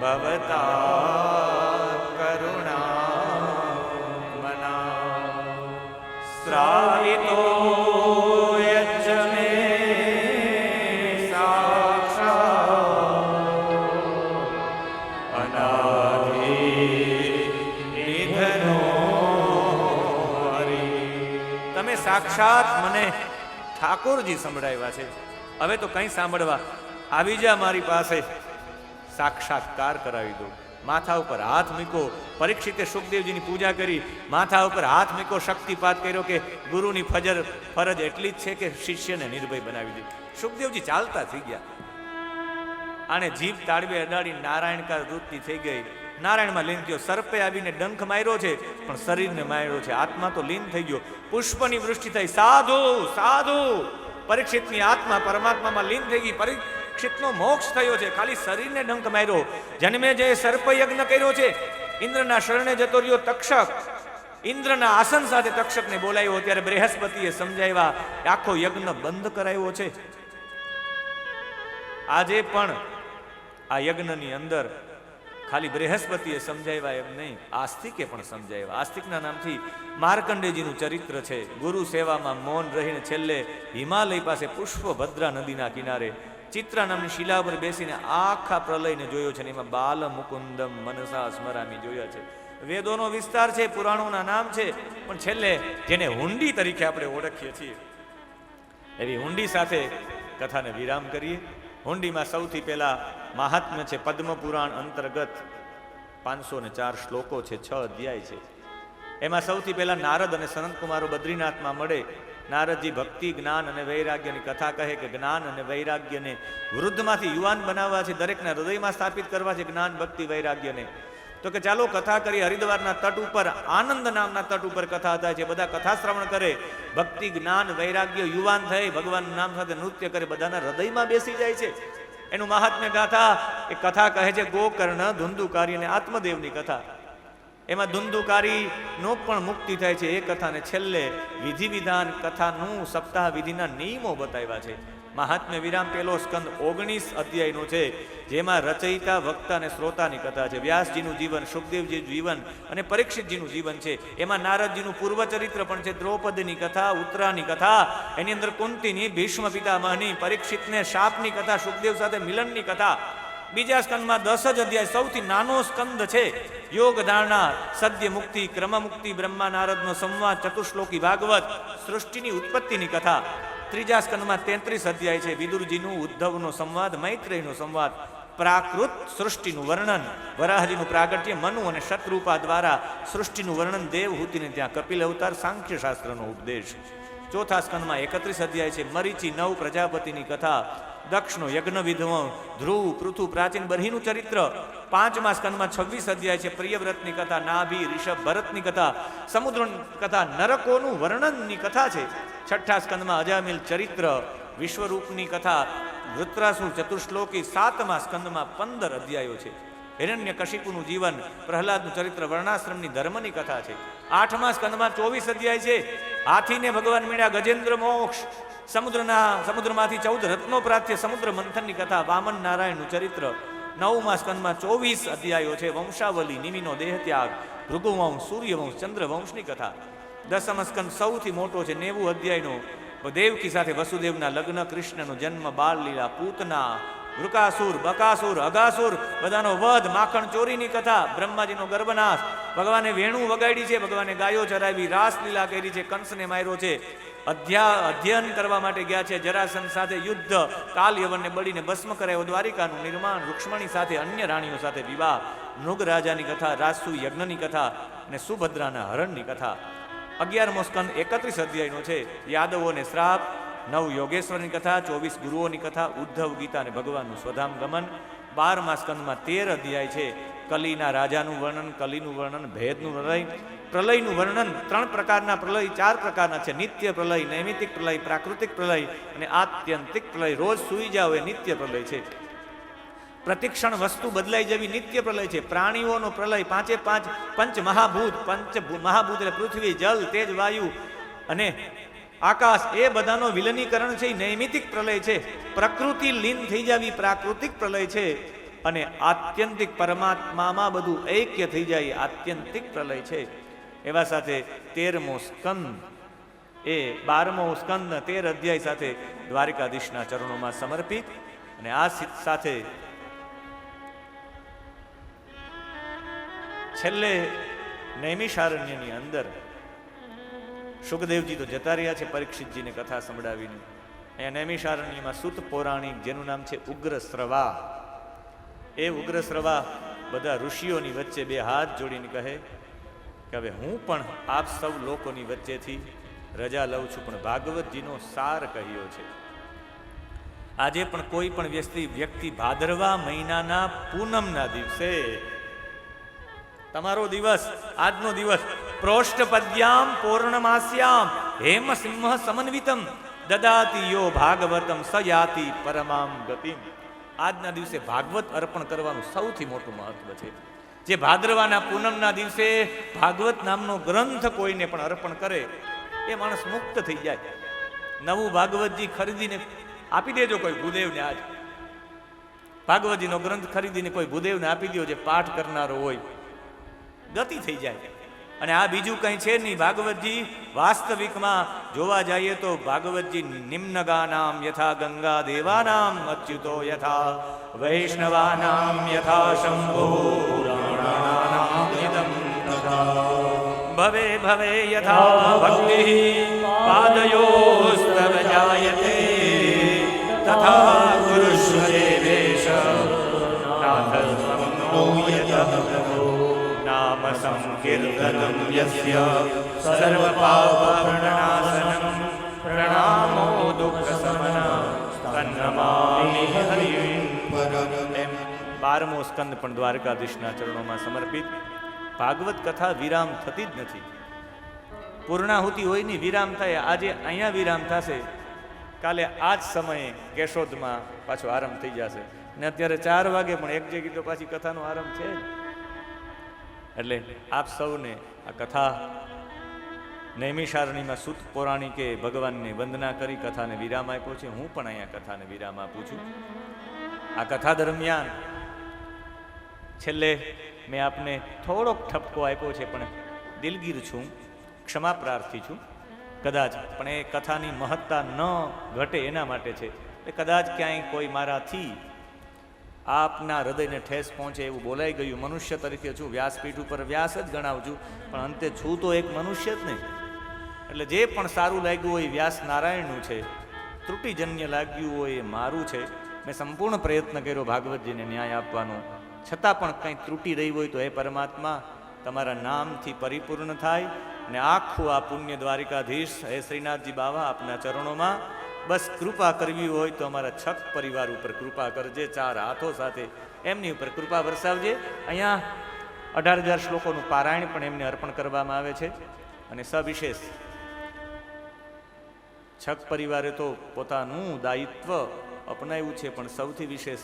ભવતા કરુણા મના શ્રાવિતો યચ્ચ મે સાક્ષાત અનાદિ નિધનો હરિ. તમે સાક્ષાત મને ઠાકોરજી સંભળાવ્યા છે. હવે તો કંઈ સાંભળવા આવી જા મારી પાસે, સાક્ષાત્કાર કરાવી દો. માથા ઉપર હાથ મૂકો. પરીક્ષિતે સુખદેવજીની પૂજા કરી, માથા ઉપર હાથ મૂકો, શક્તિપાત કર્યો કે ગુરુની ફરજ એટલી જ છે કે શિષ્યને નિર્ભય બનાવી દે. સુખદેવજી ચાલતા થઈ ગયા. આને જીભ તાળવે અડાડી નારાયણકાર વૃત્તિ થઈ ગઈ. નારાયણમાં લીન થયો. સર્પે આવીને ડંખ માર્યો છે પણ શરીરને માર્યો છે, આત્મા તો લીન થઈ ગયો. પુષ્પની વૃષ્ટિ થઈ. સાધુ સાધુ. પરીક્ષિતની આત્મા પરમાત્મામાં લીન થઈ ગઈ. પરીક્ષિતનો મોક્ષ થયો છે, ખાલી શરીરને ડંખ માર્યો. જન્મે જે સર્પ યજ્ઞ કર્યો છે, ઇન્દ્રના શરણે જતો રહ્યો તક્ષક, ઇન્દ્રના આસન સાથે તક્ષકને બોલાવ્યો. ત્યારે બૃહસ્પતિએ સમજાવ્યા, આખો યજ્ઞ બંધ કરાયો છે. આજે પણ આ યજ્ઞની અંદર ખાલી બૃહસ્પતિએ સમજાવ્યા એમ નહીં, આસ્તિકે પણ સમજાવ્યા. આસ્તિકના નામથી માર્કંડેયજીનું ચરિત્ર છે. ગુરુ સેવામાં મૌન રહીને છેલ્લે હિમાલય પાસે પુષ્પભદ્રા નદીના કિનારે ચિત્રા નામની શિલા ઉપર બેસીને આખા પ્રલયને જોયો છે. એમાં બાલ મુકુંદમ મનસા સ્મરામી જોયા છે. વેદોનો વિસ્તાર છે, પુરાણોના નામ છે, પણ છેલ્લે જેને હુંડી તરીકે આપણે ઓળખીએ છીએ એવી હુંડી સાથે કથાને વિરામ કરીએ. હુંડીમાં સૌથી પહેલા મહાત્મ્ય છે. પદ્મ પુરાણ અંતર્ગત 504 શ્લોકો છે, 6 અધ્યાય છે. એમાં સૌથી પહેલા નારદ અને સનતકુમારો બદ્રીનાથમાં મળે. નારદજી ભક્તિ, જ્ઞાન અને વૈરાગ્યની કથા કહે કે જ્ઞાન અને વૈરાગ્યને વૃદ્ધમાંથી યુવાન બનાવવા છે, દરેકના હૃદયમાં સ્થાપિત કરવા છે જ્ઞાન, ભક્તિ, વૈરાગ્યને. તો કે ચાલો કથા કરી. હરિદ્વારના તટ ઉપર, આનંદ નામના તટ ઉપર કથા થાય છે. બધા કથા શ્રવણ કરે, ભક્તિ, જ્ઞાન, વૈરાગ્ય યુવાન થઈ ભગવાનનું નામ સાથે નૃત્ય કરે, બધાના હૃદયમાં બેસી જાય છે. એનું મહાત્મ્ય ગાથા એ કથા કહે છે ગોકર્ણ, ધુંધુકારી અને આત્મદેવની કથા. એમાં ધુંધુકારીનો પણ મુક્તિ થાય છે એ કથાને છેલ્લે વિધિ વિધાન કથાનું સપ્તાહ વિધિના નિયમો બતાવ્યા છે. મહાત્મ્ય વિરામ પહેલો સ્કંદ 19 અધ્યાયનો છે, જેમાં રચયિતા, વક્તા અને શ્રોતાની કથા છે. વ્યાસજીનું જીવન, સુખદેવજીનું જીવન અને પરીક્ષિતજીનું જીવન છે. એમાં નારદજીનું પૂર્વચરિત્ર પણ છે. દ્રૌપદીની કથા, ઉત્તરાની કથા, એની અંદર કુંતીની, ભીષ્મ પિતામહની, પરીક્ષિતને શાપની કથા, સુખદેવ સાથે મિલનની કથા. બીજા સ્કંદમાં 10 જ અધ્યાય, સૌથી નાનો સ્કંદ છે. યોગ ધારણા, સદ્ય મુક્તિ, ક્રમ મુક્તિ, બ્રહ્મા નારદનો સંવાદ, ચતુશ્લોકી ભાગવત, સૃષ્ટિની ઉત્પત્તિની કથા. ત્રીજા સ્કંદમાં 33 અધ્યાય છે. વિદુરજીનું ઉદ્ધવનો સંવાદ, મૈત્રેયનો સંવાદ, પ્રાકૃત સૃષ્ટિનું વર્ણન, વરાહજીનું પ્રાગટ્ય, મનુ અને શતરૂપા દ્વારા સૃષ્ટિનું વર્ણન, દેવહૂતિને ત્યાં કપિલ અવતાર, સાંખ્ય શાસ્ત્રનો ઉપદેશ. ચોથા સ્કંદમાં 31 અધ્યાય છે. મરીચી 9 પ્રજાપતિની કથા, દક્ષનો યજ્ઞ વિધવો, ધ્રુવ, પૃથુ, પ્રાચીન બર્હીનું ચરિત્ર. પાંચમા સ્કંદમાં 26 અધ્યાય છે. પ્રિયવ્રતની કથા, નાભી, ઋષભ, ભરતની કથા, સમુદ્રની કથા, નરકોનું વર્ણનની કથા છે. છઠ્ઠા સ્કંદમાં અજામિલ ચરિત્ર, વિશ્વરૂપની કથા, વૃત્રાસુર ચતુશ્લોકી. સાતમા સ્કંદમાં 15 અધ્યાયો છે. હિરણ્ય કશિપુનું જીવન, પ્રહલાદનું ચરિત્ર, વર્ણાશ્રમની ધર્મની કથા છે. આઠમા સ્કંદમાં 24 અધ્યાય છે. હાથીને ભગવાન મળ્યા, ગજેન્દ્ર મોક્ષ, સમુદ્રમાંથી 14 રત્નો પ્રાપ્ત, સમુદ્ર મંથનની કથા, વામન નારાયણનું ચરિત્ર. નવમા સ્કંદમાં 24 અધ્યાયો છે. વંશાવલી, નિમિનો દેહ ત્યાગ, ભૃગુવંશ, સૂર્યવંશ, ચંદ્રવંશની કથા. દસમ સ્કંદ સૌથી મોટો છે, 90 અધ્યાયનો. દેવકી સાથે વસુદેવના લગ્ન, કૃષ્ણનો જન્મ, બાળ લીલા, પૂતના, વૃકાસુર, બકાસુર, અગાસુર, બધાનો વધ, માખણ ચોરીની કથા, બ્રહ્માજીનો ગર્ભનાશ, ભગવાને વેણું વગાડી છે, ભગવાને ગાયો ચરાવી, રાસલીલા કરી છે, કંસને માર્યો છે, અધ્યયન કરવા માટે ગયા છે, જરાસંઘ સાથે યુદ્ધ, કાલ યવનને બળીને ભસ્મ કરાયો, દ્વારિકાનું નિર્માણ, રૂક્ષ્મણી સાથે અન્ય રાણીઓ સાથે વિવાહ, મૃગ રાજાની કથા, રાજસુ યજ્ઞની કથા અને સુભદ્રાના હરણની કથા. 11મો સ્કંદ 31 અધ્યાયનો છે. યાદવોને શ્રાપ, 9 યોગેશ્વરની કથા, 24 ગુરુઓની કથા, ઉદ્ધવ ગીતા અને ભગવાનનું સ્વધામ ગમન. 12મા સ્કંદમાં 13 અધ્યાય છે. કલીના રાજાનું વર્ણન, કલીનું વર્ણન, ભેદનું વર્ણન, પ્રલયનું વર્ણન. 3 પ્રકારના પ્રલય, 4 પ્રકારના છે. નિત્ય પ્રલય, નૈમિતિક પ્રલય, પ્રાકૃતિક પ્રલય અને આત્યંતિક પ્રલય. રોજ સૂઈ જાવ એ નિત્ય પ્રલય છે. પ્રતિક્ષણ વસ્તુ બદલાઈ જવી નિત્ય પ્રલય છે. પ્રાણીઓનો પ્રલય, 5 પંચ મહાભૂત, મહાભૂત એટલે પૃથ્વી, જલ, તેજ, વાયુ અને આકાશ, એ બધાનો વિલીનીકરણ છે, નૈમિતિક પ્રલય છે. પ્રકૃતિ લીન થઈ જવી પ્રાકૃતિક પ્રલય છે. અને આત્યંતિક પરમાત્મામાં બધું ઐક્ય થઈ જાય આત્યંતિક પ્રલય છે. એવા સાથે 13મો સ્કંદ એ 12મો સ્કંદ 13 અધ્યાય સાથે દ્વારિકાધીશના ચરણોમાં સમર્પિત. અને આ સાથે છેલ્લે નૈમિષારણ્યની અંદર સુખદેવજી તો જતા રહ્યા છે પરીક્ષિતજીને કથા સંભળાવીને. અહીંયા નૈમિષારણ્યમાં સુત પૌરાણિક, જેનું નામ છે ઉગ્રશ્રવા, એ ઉગ્રશ્રવા બધા ઋષિઓની વચ્ચે 2 હાથ જોડીને કહે કે હવે હું પણ આપ સૌ લોકોની વચ્ચેથી રજા લઉં છું, પણ ભાગવતજીનો સાર કહ્યો છે. આજે પણ કોઈ પણ વ્યક્તિ ભાદરવા મહિનાના પૂનમના દિવસે, તમારો દિવસ, આજનો દિવસ, પ્રોષ્ઠપદ્યામ પૌર્ણમાસ્યામ હેમ સિંહ સમન્વિતમ દદાતિ યો ભાગવતમ સયાતિ પરમામ ગતિમ. આજના દિવસે ભાગવત અર્પણ કરવાનું સૌથી મોટું મહત્વ છે. જે ભાદરવાના પૂનમના દિવસે ભાગવત નામનો ગ્રંથ કોઈને પણ અર્પણ કરે એ માણસ મુક્ત થઈ જાય. નવું ભાગવતજી ખરીદીને આપી દેજો કોઈ ભૂદેવને. આજ ભાગવતજીનો ગ્રંથ ખરીદીને કોઈ ભૂદેવને આપી દો જે પાઠ કરનારો હોય, ગતિ થઈ જાય. અને આ બીજું કંઈ છે નહીં. ભાગવતજી વાસ્તવિકમાં જોવા જઈએ તો ભાગવતજી નિમ્નગાનામ યથા ગંગા, દેવાનામ અચ્યુતો યથા, વૈષ્ણવાનામ યથા શંભો, પુરાણાનામ યથા ભવે ભવે યથા ભક્તિ પાદયોસ્તવ જાયતે તથા ગુરુષ્વ દેવેશ નાથસ્વં નો યતઃ પ્રભો નામ સંકીર્તનમ યસ્ય સર્વ પાપ પ્રણાશનમ પ્રણામો દુઃખ સમના તન્નમામિ હરિં પરમ. એમ 12મો સ્કંદ પણ દ્વારકાધીશના ચરણોમાં સમર્પિત. ભાગવત કથા વિરામ થતી જ નથી. પૂર્ણાહુતિ હોય ની વિરામ થાય. આજે અહીંયા વિરામ થશે, કાલે આ જ સમયે કેશોદમાં પાછો આરંભ થઈ જશે. ને અત્યારે 4 વાગે પણ એક જગ્યાએ તો પાછી કથાનો આરંભ છે જ. એટલે આપ સૌને આ કથા નૈમિષારણ્યમાં સૂત પૌરાણિકે ભગવાનને વંદના કરી કથાને વિરામ આપ્યો છે. હું પણ અહીંયા કથાને વિરામ આપું છું. આ કથા દરમિયાન છેલ્લે મેં આપને થોડોક ઠપકો આપ્યો છે, પણ દિલગીર છું, ક્ષમા પ્રાર્થી છું કદાચ, પણ એ કથાની મહત્તા ન ઘટે એના માટે છે. એ કદાચ ક્યાંય કોઈ મારાથી આપના હૃદયને ઠેસ પહોંચે એવું બોલાઈ ગયું. મનુષ્ય તરીકે છું, વ્યાસપીઠ ઉપર વ્યાસ જ ગણાવું છું, પણ અંતે છું તો એક મનુષ્ય જ નહીં. એટલે જે પણ સારું લાગ્યું હોય વ્યાસ નારાયણનું છે, ત્રુટિજન્ય લાગ્યું હોય એ મારું છે. મેં સંપૂર્ણ પ્રયત્ન કર્યો ભાગવતજીને ન્યાય આપવાનો, છતાં પણ કંઈ ત્રુટિ રહી હોય તો હે પરમાત્મા તમારા નામથી પરિપૂર્ણ થાય ને આખું આ પુણ્ય દ્વારિકાધીશ હે શ્રીનાથજી બાવા આપના ચરણોમાં બસ કૃપા કરવી હોય તો અમારા છક પરિવાર ઉપર કૃપા કરજે. 4 હાથો સાથે એમની ઉપર કૃપા વરસાવજે. અહીંયા 18,000 શ્લોકોનું પારાયણ પણ એમને અર્પણ કરવામાં આવે છે. અને સવિશેષ છક પરિવારે તો પોતાનું દાયિત્વ અપનાવ્યું છે, પણ સૌથી વિશેષ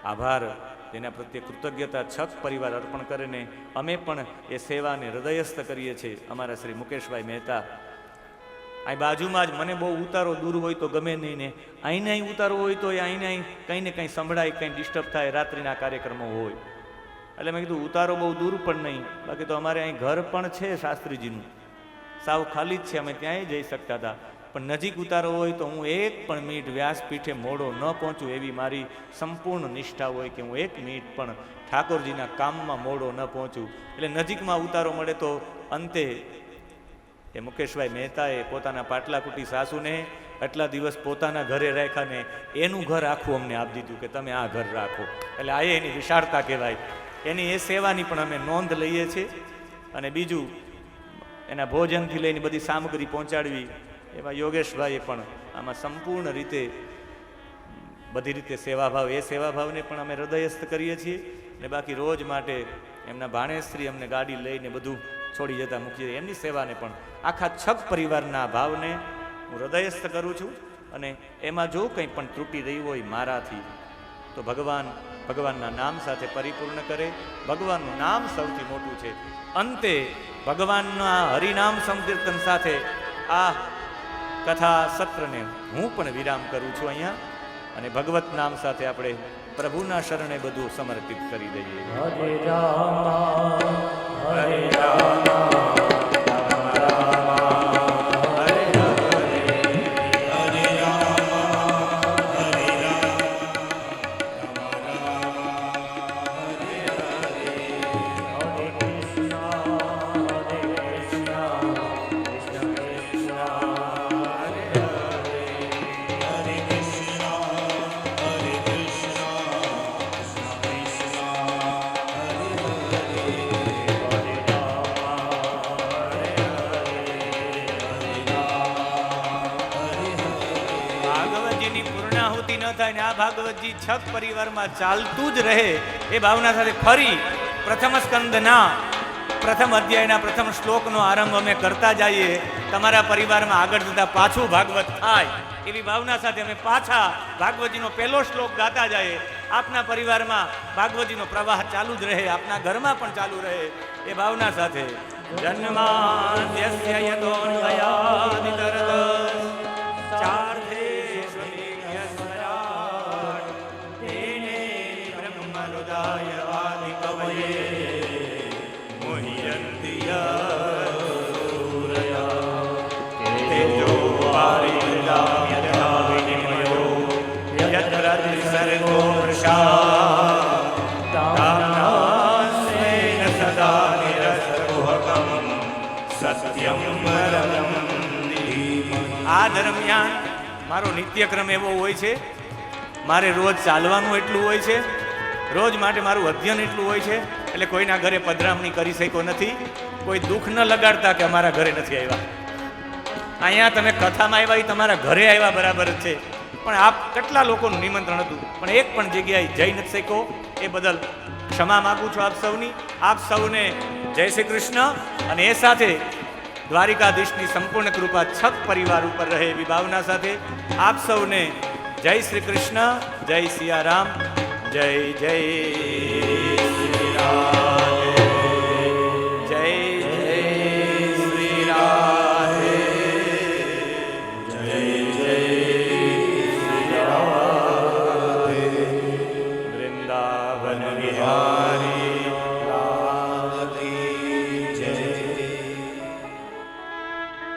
આભાર, તેના પ્રત્યે કૃતજ્ઞતા છક પરિવાર અર્પણ કરીને અમે પણ એ સેવાને હૃદયસ્થ કરીએ છીએ. અમારા શ્રી મુકેશભાઈ મહેતા અહીં બાજુમાં જ, મને બહુ ઉતારો દૂર હોય તો ગમે નહીં, ને અહીંને અહીં ઉતારો હોય તો અહીંને અહીં કંઈ ને કંઈ સંભળાય, કંઈ ડિસ્ટર્બ થાય, રાત્રિના કાર્યક્રમો હોય. એટલે મેં કીધું ઉતારો બહુ દૂર પણ નહીં, બાકી તો અમારે અહીં ઘર પણ છે શાસ્ત્રીજીનું, સાવ ખાલી જ છે, અમે ત્યાંય જઈ શકતા હતા. પણ નજીક ઉતારો હોય તો હું 1 પણ મિનિટ વ્યાસપીઠે મોડો ન પહોંચું એવી મારી સંપૂર્ણ નિષ્ઠા હોય કે હું 1 મિનિટ પણ ઠાકોરજીના કામમાં મોડો ન પહોંચું. એટલે નજીકમાં ઉતારો મળે તો અંતે એ મુકેશભાઈ મહેતાએ પોતાના પાટલાકુટી સાસુને આટલા દિવસ પોતાના ઘરે રાખ્યા ને એનું ઘર આખું અમને આપી દીધું કે તમે આ ઘર રાખો. એટલે આ એની વિશાળતા કહેવાય. એની એ સેવાની પણ અમે નોંધ લઈએ છીએ. અને બીજું એના ભોજનથી લઈને બધી સામગ્રી પહોંચાડવી, એવા યોગેશભાઈએ પણ આમાં સંપૂર્ણ રીતે બધી રીતે સેવાભાવ, એ સેવાભાવને પણ અમે હૃદયસ્થ કરીએ છીએ. ને બાકી રોજ માટે એમના ભાણેશ્રી અમને ગાડી લઈને બધું છોડી જતા મૂકીએ, એમની સેવાને પણ આખા છક પરિવારના ભાવને હું હૃદયસ્થ કરું છું. અને એમાં જો કંઈ પણ ત્રુટિ રહી હોય મારાથી તો ભગવાનના નામ સાથે પરિપૂર્ણ કરે. ભગવાનનું નામ સૌથી મોટું છે. અંતે ભગવાનના હરિનામ સંકીર્તન સાથે આ કથા સત્રને હું પણ વિરામ કરું છું અહીંયા. અને ભગવત નામ સાથે આપણે પ્રભુના શરણે બધું સમર્પિત કરી દઈએ. હરે રામ હરે રામ ભાગવતજી છક પરિવારમાં ચાલતું જ રહે એ ભાવના સાથે ફરી પ્રથમ સ્કંદના પ્રથમ અધ્યાયના પ્રથમ શ્લોકનો આરંભ અમે કરતા જઈએ. તમારા પરિવારમાં આગળ જતા પાછું ભાગવત થાય એવી ભાવના સાથે અમે પાછા ભાગવતજીનો પહેલો શ્લોક ગાતા જઈએ. આપના પરિવારમાં ભાગવતજીનો પ્રવાહ ચાલુ જ રહે, આપના ઘરમાં પણ ચાલુ રહે એ ભાવના સાથે જન્માદ્યસ્ય યતોન્વયાદિતરત ચાર્થે મારો નિત્યક્રમ એવો હોય છે, મારે રોજ ચાલવાનું એટલું હોય છે, રોજ માટે મારું અધ્યયન એટલું હોય છે, એટલે કોઈના ઘરે પધરામણી કરી શક્યો નથી. કોઈ દુઃખ ન લગાડતા કે અમારા ઘરે નથી આવ્યા. અહીંયા તમે કથામાં આવ્યા, એ તમારા ઘરે આવ્યા બરાબર જ છે, પણ આપ કેટલા લોકોનું નિમંત્રણ હતું, પણ એક પણ જગ્યાએ જઈ નથી શક્યો. એ બદલ ક્ષમા માગું છું આપ સૌની. આપ સૌને જય શ્રી કૃષ્ણ. અને એ સાથે દ્વારિકાધીશની સંપૂર્ણ કૃપા છક પરિવાર ઉપર રહે એવી ભાવના સાથે આપ સૌને જય શ્રી કૃષ્ણ, જય સિયારામ, જય જય શ્રી રાધે, જય જય શ્રી રાધે, જય